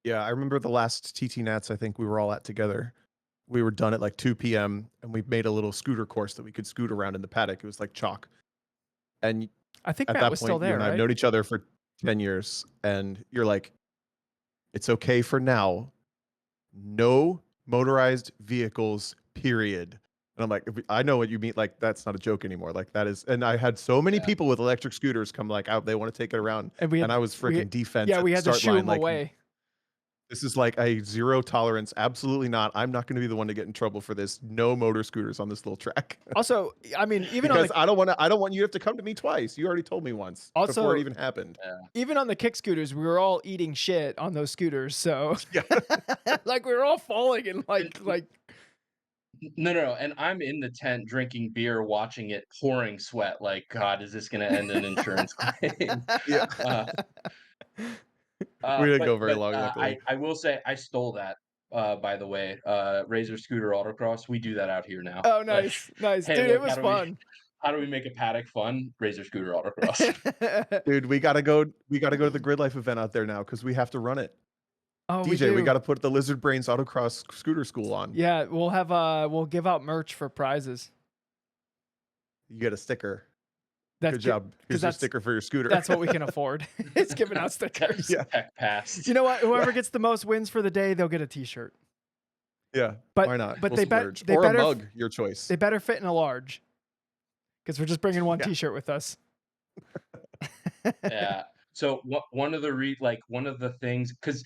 Yeah, I remember the last TT Nats I think we were all at together. We were done at like 2 p.m. and we made a little scooter course that we could scoot around in the paddock. It was like chalk. And I think at Matt that was still point, you there, and I have right? known each other for 10 years. And you're like, it's okay for now. No motorized vehicles, period. And I'm like, I know what you mean. Like, that's not a joke anymore. Like, that is. And I had so many Yeah. people with electric scooters come like out. They want to take it around. And we had, And I was freaking defense yeah, at we the had to start shoo line. him Like, away. this is like a zero tolerance. Absolutely not. I'm not going to be the one to get in trouble for this. No motor scooters on this little track. Also, I mean, even on Because the I don't want you to have to come to me twice. You already told me once before Also- it even happened. even on the kick scooters, we were all eating shit on those scooters. So Yeah. like we were all falling and like No, and I'm in the tent drinking beer, watching it pouring sweat. Like, God, is this going to end in insurance claim? Yeah. Uh, We didn't go but very long, I luckily. I will say I stole that. By the way, Razor Scooter Autocross. We do that out here now. Oh, Like, nice, nice, hey, dude. It look, was fun. how do we make a paddock fun? Razor Scooter Autocross. Dude, we gotta go to the Grid Life event out there now because we have to run it. Oh, DJ, we do. got to put the Lizard Brains Autocross Scooter School on. Yeah, we'll give out merch for prizes. You get a sticker. That's Good job. Here's your that's- sticker for your scooter. That's what we can afford. It's giving out stickers. Yeah. Tech pass. You know what? Whoever gets the most wins for the day, they'll get a T-shirt. Yeah. But- why not? but We'll they splurge. they or better a f- mug, your choice. They better fit in a large, because we're just bringing one Yeah. T-shirt with us. Yeah. So one of the things, because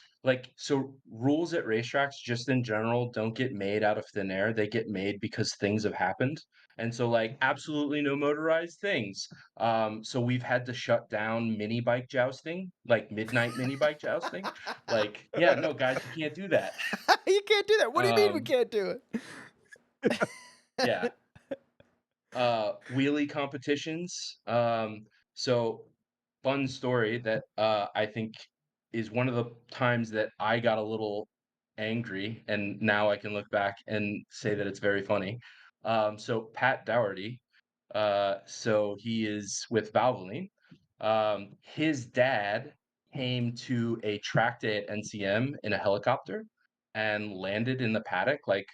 so rules at racetracks just in general don't get made out of thin air. They get made because things have happened. And so like absolutely no motorized things. So we've had to shut down mini bike jousting, like midnight mini bike jousting. Like, yeah, no, guys, you can't do that. You can't do that. What do you mean we Um, can't do it? Yeah. Wheelie competitions. So fun story that I think is one of the times that I got a little angry, and now I can look back and say that it's very funny. So Pat Dougherty, So he is with Valvoline. His dad came to a track day at NCM in a helicopter and landed in the paddock, like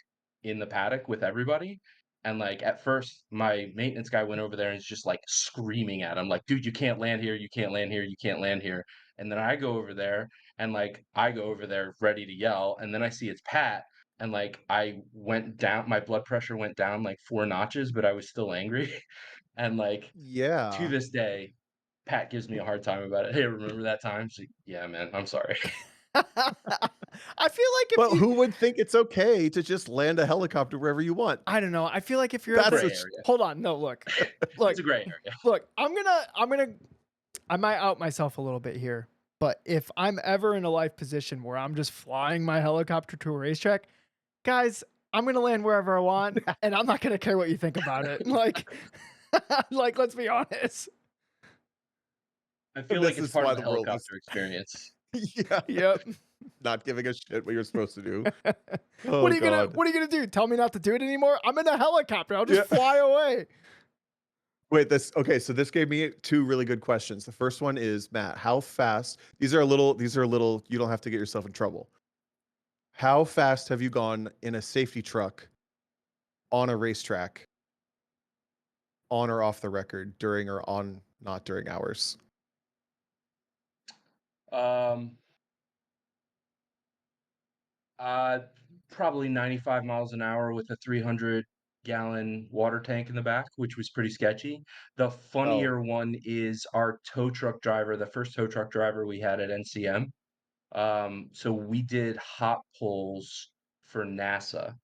in the paddock with everybody. And like at first, my maintenance guy went over there and is just like screaming at him, like, dude, you can't land here, you can't land here, you can't land here. And then I go over there and like I go over there ready to yell, and then I see it's Pat, and like I went down, my blood pressure went down like 4 notches, but I was still angry. And like to Yeah. this day, Pat gives me a hard time about it. Hey, remember that time? She's like, yeah, man, I'm sorry. I feel like if Well, you, who would think it's okay to just land a helicopter wherever you want? I don't know. I feel like if you're It's a ever, That's gray a area. hold on, no, look, It's a gray area. look, I might out myself a little bit here, but if I'm ever in a life position where I'm just flying my helicopter to a racetrack, guys, I'm gonna land wherever I want, and I'm not gonna care what you think about it. Like, like, let's be honest. I feel This like it's is part why of the the world is helicopter experience. yeah, Yep. not giving a shit what you're supposed to do. what Oh are you gonna god. What are you gonna do? Tell me not to do it anymore? I'm in a helicopter. I'll just Yeah. fly away. Wait, so this gave me two really good questions. The first one is, Matt, how fast? These are a little, you don't have to get yourself in trouble. How fast have you gone in a safety truck on a racetrack, on or off the record, during or on not during hours? Um, uh, Probably 95 miles an hour with a 300-gallon water tank in the back, which was pretty sketchy. The Oh, funnier one is our tow truck driver, the first tow truck driver we had at NCM. So we did hot pulls for NASA,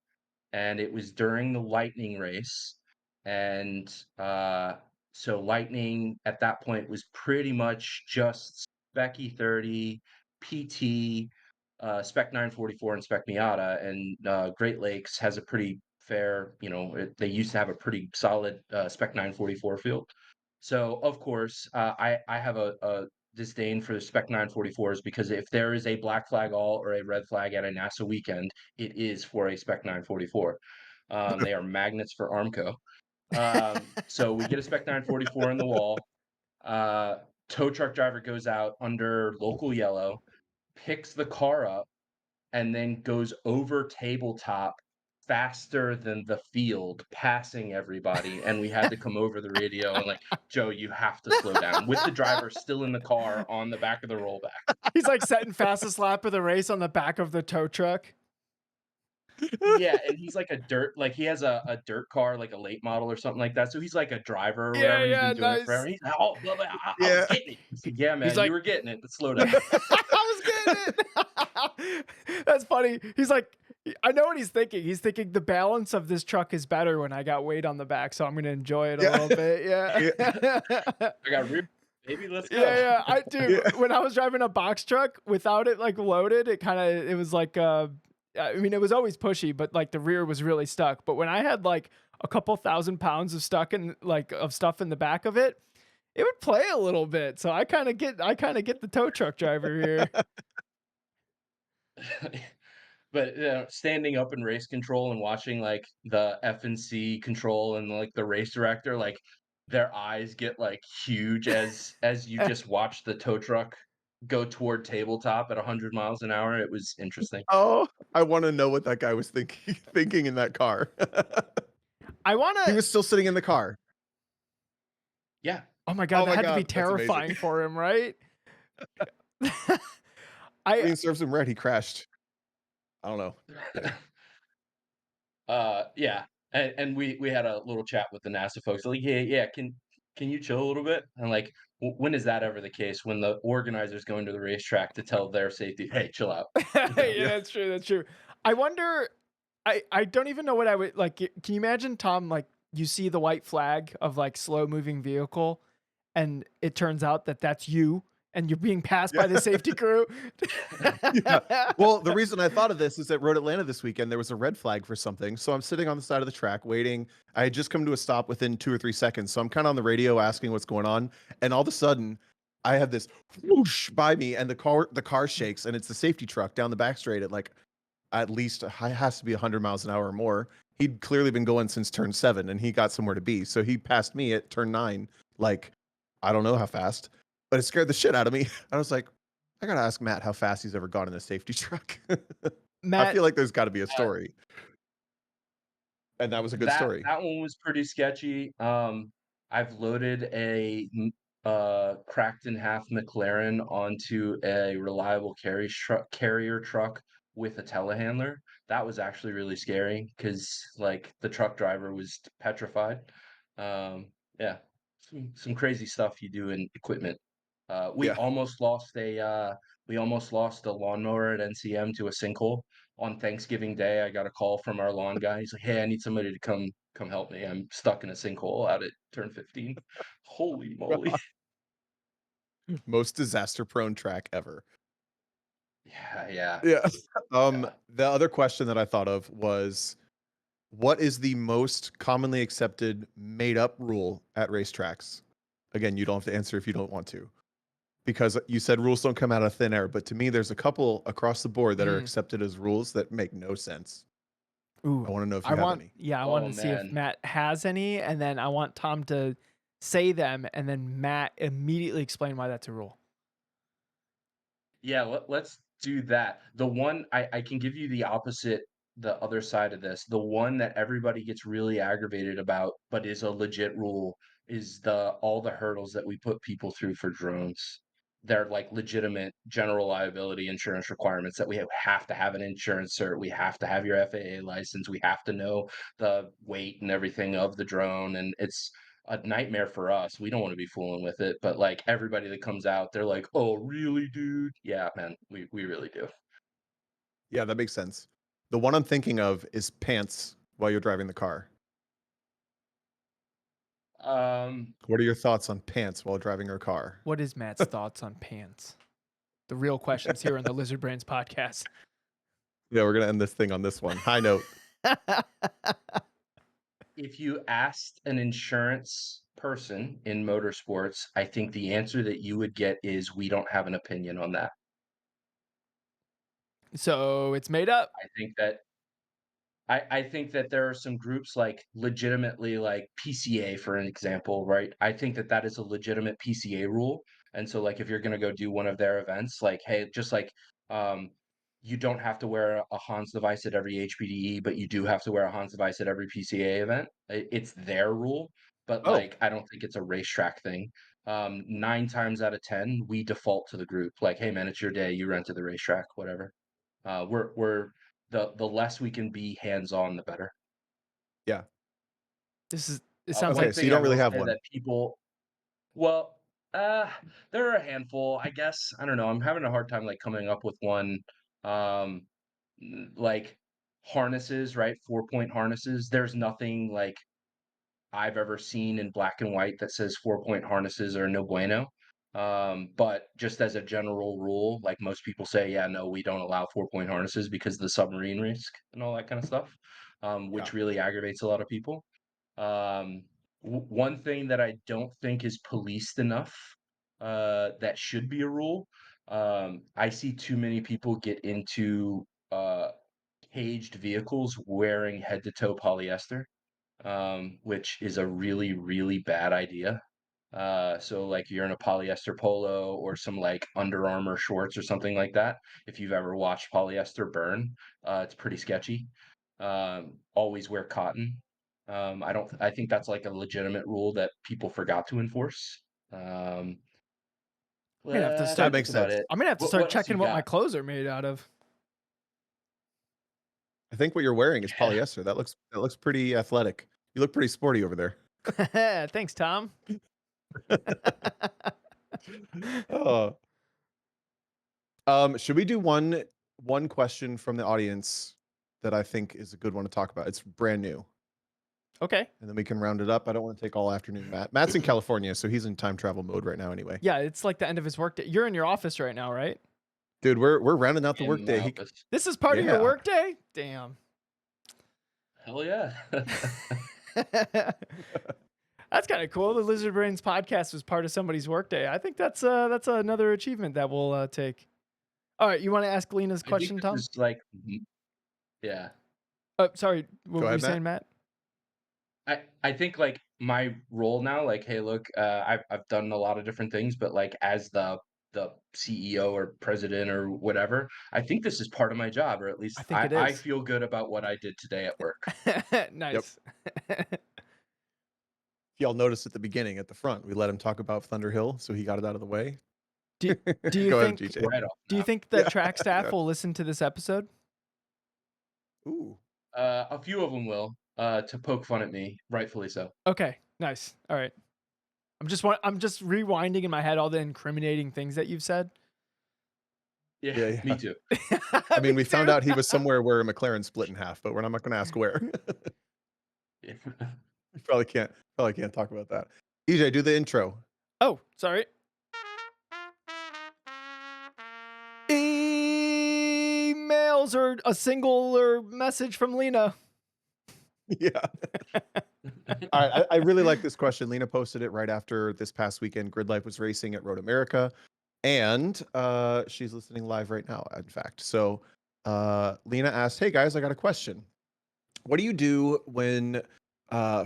and it was during the Lightning race. And so Lightning at that point was pretty much just Spec E30, PT, Spec 944, and Spec Miata. And Great Lakes has a pretty fair, they used to have a pretty solid Spec 944 field. So of course, I have a disdain for the Spec 944s, because if there is a black flag all or a red flag at a NASA weekend, it is for a Spec 944. They are magnets for Armco. So we get a Spec 944 in the wall. Uh, Tow truck driver goes out under local yellow, picks the car up, and then goes over tabletop faster than the field, passing everybody. And we had to come over the radio and like, Joe, you have to slow down, with the driver still in the car on the back of the rollback. He's like setting fastest lap of the race on the back of the tow truck. Yeah, and he's like like he has a dirt car, like a late model or something like that. So he's like a driver or Yeah, whatever. He's yeah, been doing it nice. forever. He's like, oh, blah, blah, I was yeah. getting it. It's like, yeah, He's man, you like, were getting it, but slow down. I was getting it. That's funny. He's like, I know what he's thinking. He's thinking the balance of this truck is better when I got weight on the back, so I'm gonna enjoy it a Yeah. little bit. Yeah. I got rear, baby. Let's go. Yeah, I do. Yeah. When I was driving a box truck without it like loaded, it was like I mean, it was always pushy, but like the rear was really stuck. But when I had like a couple thousand pounds of stuff in the back of it, it would play a little bit. So I kind of get the tow truck driver here. But standing up in race control and watching like the F&C control and like the race director, like their eyes get like huge as you just watch the tow truck go toward tabletop at 100 miles an hour. It was interesting. Oh, I want to know what that guy was thinking in that car. I want He to. was still sitting in the car. Yeah. Oh my god, Oh that my had to be God, that's amazing. terrifying for him, right? Green serves him right. He crashed. I don't know. Yeah. And we had a little chat with the NASA folks. Like, yeah, can you chill a little bit? And like, when is that ever the case? When the organizers go into the racetrack to tell their safety, hey, chill out. Yeah, Yeah. that's true. That's true. I wonder. I don't even know what I would like. Can you imagine, Tom? Like you see the white flag of like slow moving vehicle, and it turns out that that's you, and you're being passed by the safety crew. Yeah. Well, the reason I thought of this is at Road Atlanta this weekend, there was a red flag for something. So I'm sitting on the side of the track waiting. I had just come to a stop within 2 or 3 seconds. So I'm kind of on the radio asking what's going on. And all of a sudden, I have this whoosh by me, and the car shakes, and it's the safety truck down the back straight at like at least it has to be 100 miles an hour or more. he'd clearly been going since turn 7 and he got somewhere to be. So he passed me at turn 9, like, I don't know how fast, but it scared the shit out of me. I was like, I gotta ask Matt how fast he's ever gone in a safety truck. I Matt, feel like there's got to be a Uh, story, and that was a good that story. that one was pretty sketchy. I've loaded cracked in half McLaren onto a reliable carrier truck with a telehandler. That was actually really scary because like the truck driver was petrified. Yeah, some crazy stuff you do in equipment. We Yeah. almost lost a lawnmower at NCM to a sinkhole on Thanksgiving Day. I got a call from our lawn guy. He's like, "Hey, I need somebody to come help me. I'm stuck in a sinkhole out at turn 15." Holy moly! Most disaster prone track ever. Yeah, yeah, Yeah. yeah. The other question that I thought of was, what is the most commonly accepted made up rule at racetracks? Again, you don't have to answer if you don't want to, because you said rules don't come out of thin air. But to me, there's a couple across the board that are accepted as rules that make no sense. Ooh, I want to know if I you have want, any. yeah, I Oh wanted to see if man, Matt has any, and then I want Tom to say them, and then Matt immediately explain why that's a rule. yeah. Let's do that. The one I can give you the other side of this. The one that everybody gets really aggravated about, but is a legit rule, is the all the hurdles that we put people through for drones. They're like legitimate general liability insurance requirements that we have to have an insurance cert. We have to have your FAA license. We have to know the weight and everything of the drone. And it's a nightmare for us. We don't want to be fooling with it. But like everybody that comes out, they're like, "Oh, really, dude?" Yeah, man, we really do. Yeah, that makes sense. The one I'm thinking of is pants while you're driving the car. Um, What are your thoughts on pants while driving your car? What is Matt's thoughts on pants? The real questions here on the Lizard Brains podcast. Yeah, we're gonna end this thing on this one. High note. if you asked an insurance person in motorsports, I think the answer that you would get is we don't have an opinion on that. So it's made up. I think that I think that there are some groups like legitimately like PCA, for an example, right? I think that that is a legitimate PCA rule. And so like if you're going to go do one of their events, like, hey, just like um, you don't have to wear a Hans device at every HPDE, but you do have to wear a Hans device at every PCA event. It's their rule, but Oh, like I don't think it's a racetrack thing. 9 times out of 10, we default to the group. Like, hey man, it's your day. You rented the racetrack, whatever. We're the less we can be hands-on, the better. yeah. It sounds Okay, One like so you thing I don't really will have say one. that people well, uh, there are a handful, I guess. I don't know, I'm having a hard time, like, coming up with one, um, like, harnesses, right? 4-point harnesses. There's nothing, like, I've ever seen in black and white that says 4-point harnesses are no bueno. But just as a general rule, like, most people say, "Yeah, no, we don't allow 4-point harnesses because of the submarine risk," and all that kinda stuff, Yeah. which really aggravates a lot of people. One thing that I don't think is policed enough, that should be a rule. I see too many people get into caged vehicles wearing head to toe polyester, which is a really, really bad idea. So like you're in a polyester polo or some like Under Armour shorts or something like that. If you've ever watched polyester burn, it's pretty sketchy. Always wear cotton. I think that's like a legitimate rule that people forgot to enforce. Um, I'm gonna have to That start. makes that's about sense. it. I'm gonna have to start What else you checking what my got? clothes are made out of. I think what you're wearing is polyester. That looks pretty athletic. You look pretty sporty over there. Thanks, Tom. Oh. Should we do one question from the audience that I think is a good one to talk about? It's brand new, Okay. and then we can round it up. I don't want to take all afternoon, Matt. Matt's in California, so he's in time travel mode right now anyway. Yeah, it's like the end of his workday. You're in your office right now, right? Dude, we're rounding out the In my workday. office. This is part of your Yeah. workday? Damn. Hell yeah. That's kind of cool. The Lizard Brains podcast was part of somebody's workday. I think that's another achievement that we'll take. All right, you want to ask Lena's I think question, this Tom? is like, yeah. Sorry, what Go were you ahead, Matt. saying, Matt? I think like my role now, like, hey, look, I've done a lot of different things, but like as the CEO or president or whatever, I think this is part of my job, or at I least think it I is. feel good about what I did today at work. Nice. If y'all noticed at the beginning, at the front, we let him talk about Thunder Hill, so he got it out of the way. Do do you Go ahead, think GJ. Right off do you now. think the Yeah. track staff will listen to this episode? Ooh. A few of them will, to poke fun at me, rightfully so. Okay, nice. All right. I'm just rewinding in my head all the incriminating things that you've said. Yeah, Yeah, me yeah. too. I mean, Me we found too. out he was somewhere where a McLaren split in half, but we're not going to ask where. Yeah. We probably can't talk about that. EJ, do the intro. Oh, sorry. Emails or a singular message from Lena. Yeah. All right. I really like this question. Lena posted it right after this past weekend. Grid Life was racing at Road America, and she's listening live right now, in fact. So Lena asked, "Hey guys, I got a question. What do you do when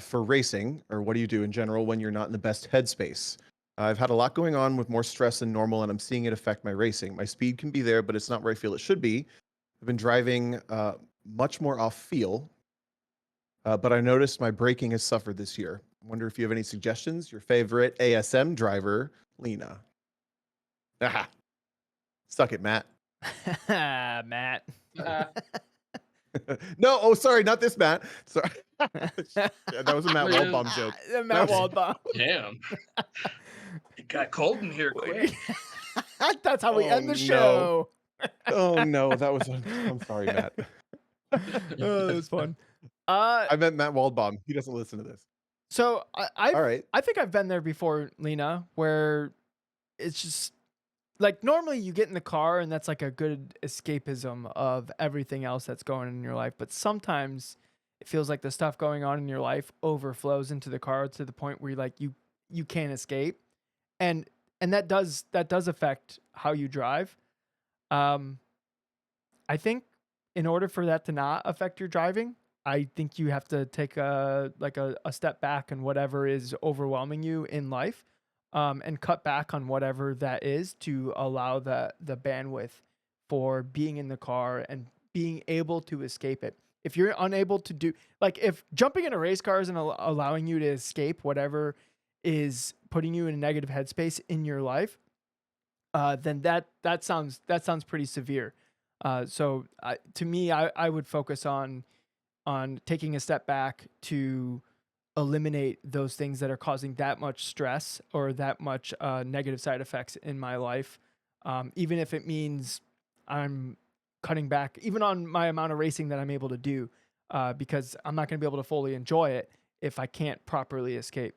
for racing, or what do you do in general when you're not in the best headspace? I've had a lot going on with more stress than normal, and I'm seeing it affect my racing. My speed can be there, but it's not where I feel it should be. I've been driving much more off feel, but I noticed my braking has suffered this year. I wonder if you have any suggestions. Your favorite ASM driver, Lena." Aha. Suck it, Matt. Matt. No, oh, sorry, not this Matt. Sorry. Yeah, that was a Matt Yeah. Waldbaum joke. Matt was- Waldbaum. Damn. It got cold in here quick. That's how we Oh, end the no. show. Oh no, that was. I'm sorry, Matt. Oh, that was fun. I meant Matt Waldbaum. He doesn't listen to this. So All right. I think I've been there before, Lena, where it's just like normally you get in the car and that's like a good escapism of everything else that's going on in your life. But sometimes it feels like the stuff going on in your life overflows into the car to the point where you can't escape. And that does affect how you drive. I think in order for that to not affect your driving, I think you have to take a step back and whatever is overwhelming you in life, and cut back on whatever that is to allow the bandwidth for being in the car and being able to escape it. If you're unable to do like if jumping in a race car isn't allowing you to escape whatever is putting you in a negative headspace in your life, then that sounds pretty severe. So to me, I would focus on taking a step back to eliminate those things that are causing that much stress or that much negative side effects in my life, even if it means I'm cutting back even on my amount of racing that I'm able to do, because I'm not going to be able to fully enjoy it if I can't properly escape.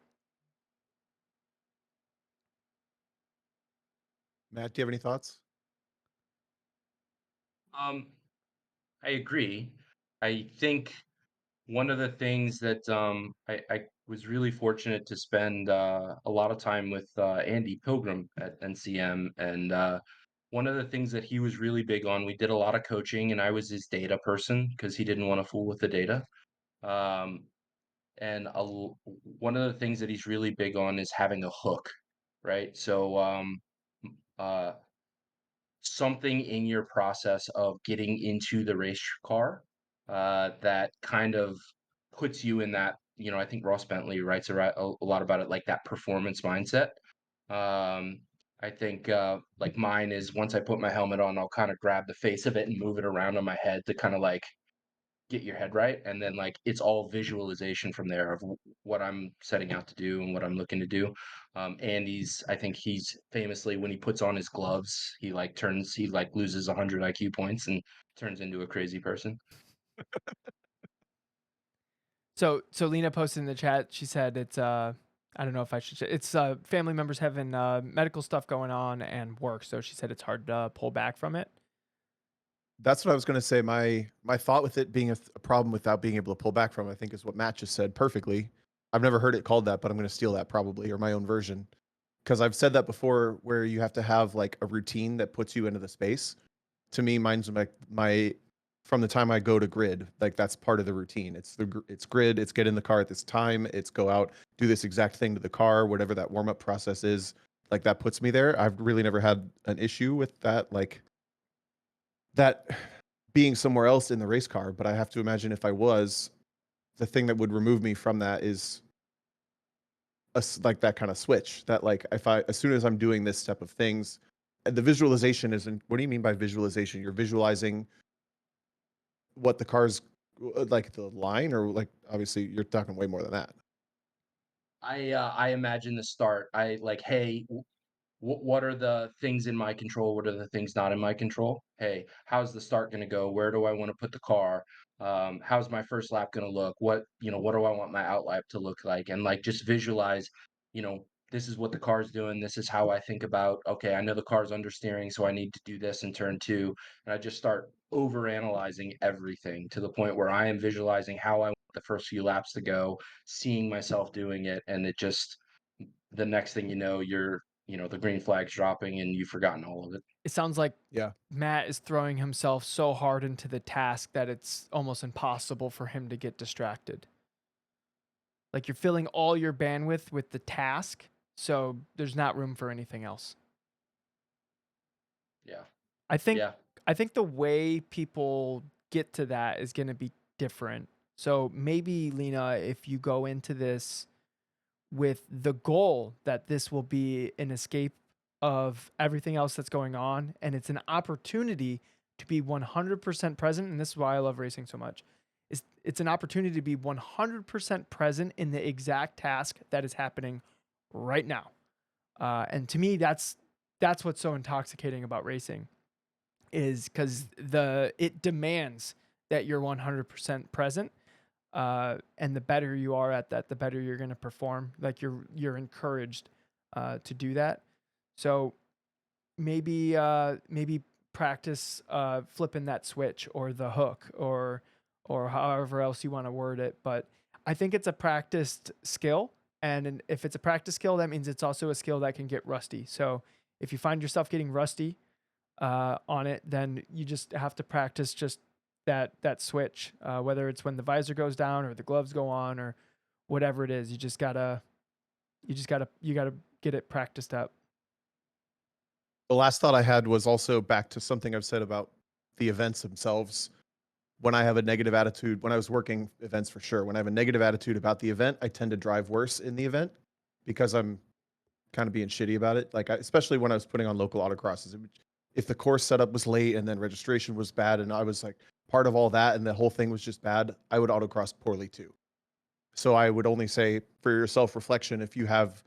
Matt, do you have any thoughts? Um, I agree. I think one of the things that I was really fortunate to spend a lot of time with Andy Pilgrim at NCM, and one of the things that he was really big on, we did a lot of coaching, and I was his data person because he didn't want to fool with the data. Um, and one of the things that he's really big on is having a hook, right? So uh, something in your process of getting into the race car that kind of puts you in that, I think Ross Bentley writes a lot about it, like that performance mindset. um I think like mine is once I put my helmet on, I'll kind of grab the face of it and move it around on my head to kind of like get your head right, and then like it's all visualization from there of what I'm setting out to do and what I'm looking to do. Andy's, I think he's famously, when he puts on his gloves, he like loses 100 IQ points and turns into a crazy person. So Lena posted in the chat. She said it's I don't know if I should. It's family members having medical stuff going on and work. So she said it's hard to pull back from it. That's what I was going to say. My thought with it being a problem without being able to pull back from, I think, is what Matt just said perfectly. I've never heard it called that, but I'm going to steal that probably, or my own version, because I've said that before, where you have to have like a routine that puts you into the space. To me, mine's my from the time I go to grid. Like that's part of the routine. It's grid. It's get in the car at this time. It's go out, do this exact thing to the car, whatever that warm up process is. Like that puts me there. I've really never had an issue with that. Like that being somewhere else in the race car. But I have to imagine if I was, the thing that would remove me from that is like that kind of switch. That like if I as soon as I'm doing this step of things, the visualization isn't. What do you mean by visualization? You're visualizing what the car's like the line, or like obviously you're talking way more than that. I imagine the start. I like, hey, what are the things in my control? What are the things not in my control? Hey, how's the start going to go? Where do I want to put the car? How's my first lap going to look? What do I want my out lap to look like? And like, just visualize, this is what the car's doing. This is how I think about, okay, I know the car's understeering, so I need to do this in turn two. And I just start over analyzing everything to the point where I am visualizing how I want the first few laps to go, seeing myself doing it. And it just, the next thing you know, the green flag's dropping and you've forgotten all of it. It sounds like Yeah. Matt is throwing himself so hard into the task that it's almost impossible for him to get distracted. Like you're filling all your bandwidth with the task, so there's not room for anything else. Yeah. I think Yeah. I think the way people get to that is going to be different. So maybe Lena, if you go into this with the goal that this will be an escape of everything else that's going on, and it's an opportunity to be 100% present, and this is why I love racing so much. It's an opportunity to be 100% present in the exact task that is happening right now. And to me, that's what's so intoxicating about racing, is because it demands that you're 100% present. And the better you are at that, the better you're going to perform. Like you're encouraged to do that. So maybe practice flipping that switch or the hook or however else you want to word it. But I think it's a practiced skill, and if it's a practice skill, that means it's also a skill that can get rusty. So if you find yourself getting rusty on it, then you just have to practice just that switch, whether it's when the visor goes down or the gloves go on or whatever it is. You gotta get it practiced up. The last thought I had was also back to something I've said about the events themselves. When I have a negative attitude, when I was working events for sure, when I have a negative attitude about the event, I tend to drive worse in the event because I'm kind of being shitty about it. Like, especially when I was putting on local autocrosses, if the course setup was late and then registration was bad and I was like part of all that and the whole thing was just bad, I would autocross poorly too. So I would only say for your self reflection, if you have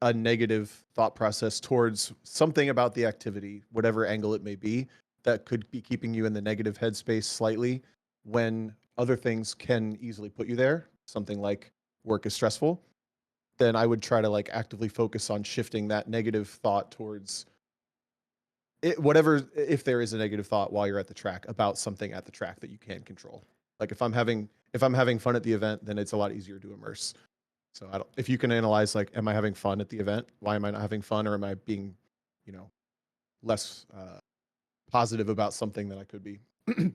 a negative thought process towards something about the activity, whatever angle it may be, that could be keeping you in the negative headspace slightly when other things can easily put you there, something like work is stressful, then I would try to like actively focus on shifting that negative thought towards it, whatever, if there is a negative thought while you're at the track about something at the track that you can control. Like if I'm having fun at the event, then it's a lot easier to immerse. So I don't, if you can analyze like, am I having fun at the event? Why am I not having fun? Or am I being, less positive about something than I could be?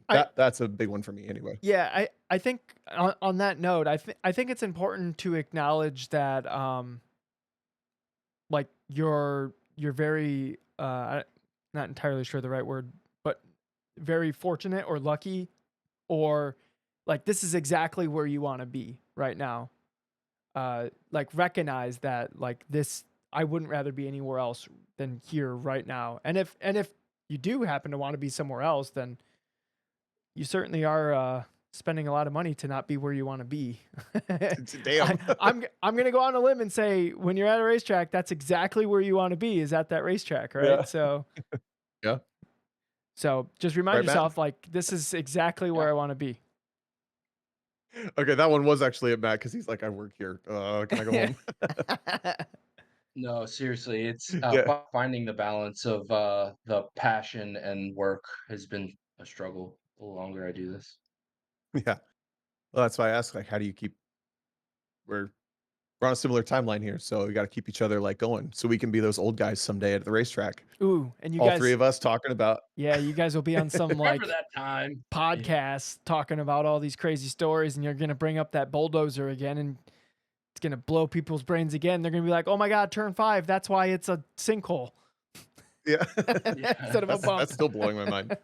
That's a big one for me anyway. Yeah, I think on that note, I think it's important to acknowledge that like you're very not entirely sure the right word, but very fortunate or lucky, or like this is exactly where you want to be right now. Like recognize that like this, I wouldn't rather be anywhere else than here right now. And if you do happen to want to be somewhere else, then you certainly are spending a lot of money to not be where you want to be. Damn. I'm gonna go on a limb and say when you're at a racetrack, that's exactly where you want to be, is at that racetrack, right? Yeah. So Yeah. so just remind Right, Matt? yourself like this is exactly where I want to be. Okay, that one was actually at Matt because he's like, I work here. Can I go home? No, seriously, it's Yeah. finding the balance of the passion and work has been a struggle the longer I do this. Yeah. Well, that's why I asked, like, how do you keep where We're on a similar timeline here, so we got to keep each other like going, so we can be those old guys someday at the racetrack. Ooh, and you All guys, three of us talking about. yeah, you guys will be on some like Remember that time? podcast talking about all these crazy stories, and you're gonna bring up that bulldozer again, and it's gonna blow people's brains again. They're gonna be like, "Oh my God, turn 5. That's why it's a sinkhole Yeah, instead of a bump." that's still blowing my mind.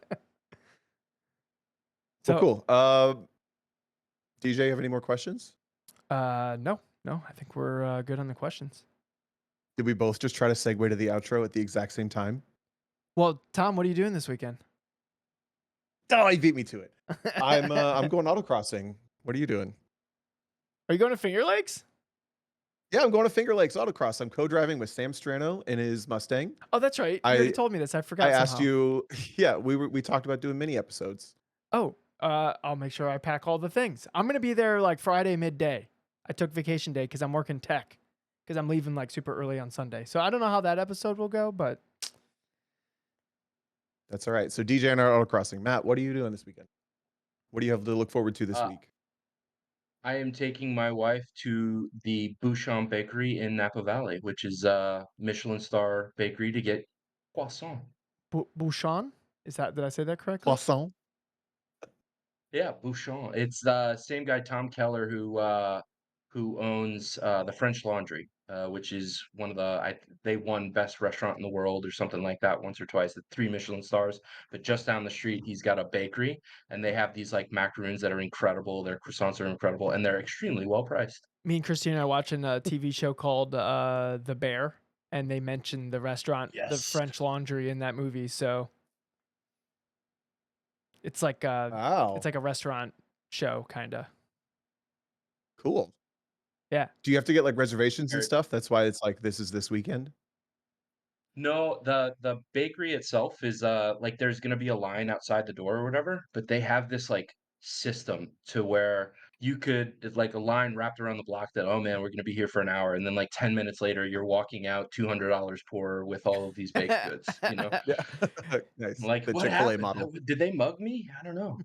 So, Well, cool. DJ, have any more questions? no, I think we're good on the questions. Did we both just try to segue to the outro at the exact same time? Well, Tom, what are you doing this weekend? Oh, he beat me to it. I'm going autocrossing. What are you doing? Are you going to Finger Lakes? Yeah, I'm going to Finger Lakes Autocross. I'm co-driving with Sam Strano in his Mustang. Oh, that's right. You already told me this. I forgot. I asked somehow. you. Yeah, we talked about doing mini episodes. Oh, I'll make sure I pack all the things. I'm gonna be there like Friday midday. I took vacation day because I'm working tech because I'm leaving like super early on Sunday. So I don't know how that episode will go, but That's all right. So DJ and our autocrossing. Matt, what are you doing this weekend? What do you have to look forward to this week? I am taking my wife to the Bouchon Bakery in Napa Valley, which is a Michelin star bakery to get croissant. Bouchon? Did I say that correctly? Croissant. Yeah, Bouchon. It's the same guy, Tom Keller, who owns the French Laundry, which is one of they won best restaurant in the world or something like that once or twice, 3 Michelin stars. But just down the street, he's got a bakery, and they have these like macaroons that are incredible. Their croissants are incredible, and they're extremely well priced. Me and Christina are watching a TV show called The Bear, and they mentioned the restaurant, the Yes. French Laundry, in that movie. So it's like Wow. it's like a restaurant show, kind of. Cool. Yeah. Do you have to get like reservations and Very- stuff? That's why it's like this is this weekend. No, the bakery itself is like there's gonna be a line outside the door or whatever, but they have this like system to where you could it's like a line wrapped around the block that, oh man, we're gonna be here for an hour, and then like 10 minutes later you're walking out $200 poorer with all of these baked goods, you know? Yeah. Nice. Like The what Chick-fil-A happened? model. Did they mug me? I don't know.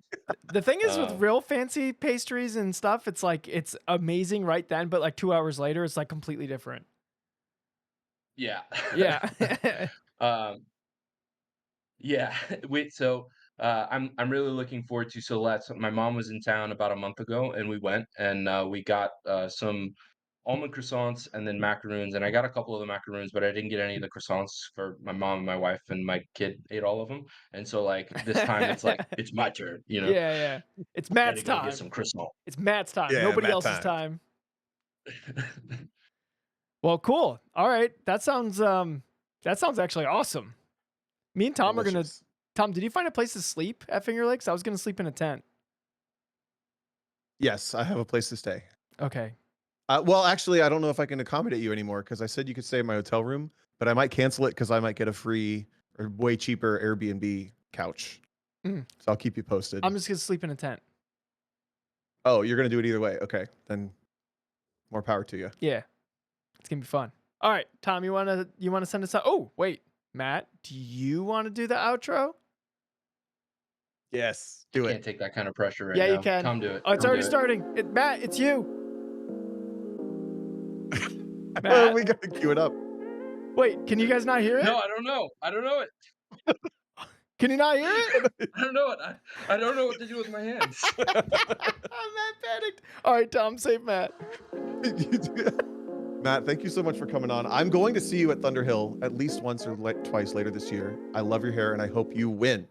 The thing is with Um, real fancy pastries and stuff, it's like it's amazing right then, but like 2 hours later, it's like completely different. Yeah. Yeah. Um, yeah. Wait, so I'm really looking forward to so let's my mom was in town about a month ago and we went and we got some almond croissants and then macaroons and I got a couple of the macaroons but I didn't get any of the croissants for my mom and my wife and my kid ate all of them. And so like this time it's like it's my turn, you know. Yeah. It's Gotta Matt's go time. get some croissant. It's Matt's time. Yeah, Nobody Matt else's time. time. Well, cool. All right. That sounds actually awesome. Me and Tom are gonna Delicious. Tom, did you find a place to sleep at Finger Lakes? I was gonna sleep in a tent. Yes, I have a place to stay. Okay. Well, actually, I don't know if I can accommodate you anymore because I said you could stay in my hotel room, but I might cancel it because I might get a free or way cheaper Airbnb couch. Mm. So I'll keep you posted. I'm just gonna sleep in a tent. Oh, you're gonna do it either way. Okay, then more power to you. Yeah. It's gonna be fun. All right, Tom, you wanna send us out? Oh, wait. Matt, do you want to do the outro? Yes, do Can't it. take that kind of pressure right Yeah, now. you can. Tom, do it. Oh, it's Tom, already do it. starting. Matt, it's you. Oh, Matt? we gotta cue it up. Wait, can you guys not hear it? No, I don't know. I don't know it. Can you not hear it? I don't know it. I don't know what to do with my hands. Matt panicked. All right, Tom, save Matt. Matt, thank you so much for coming on. I'm going to see you at Thunderhill at least once or twice later this year. I love your hair and I hope you win.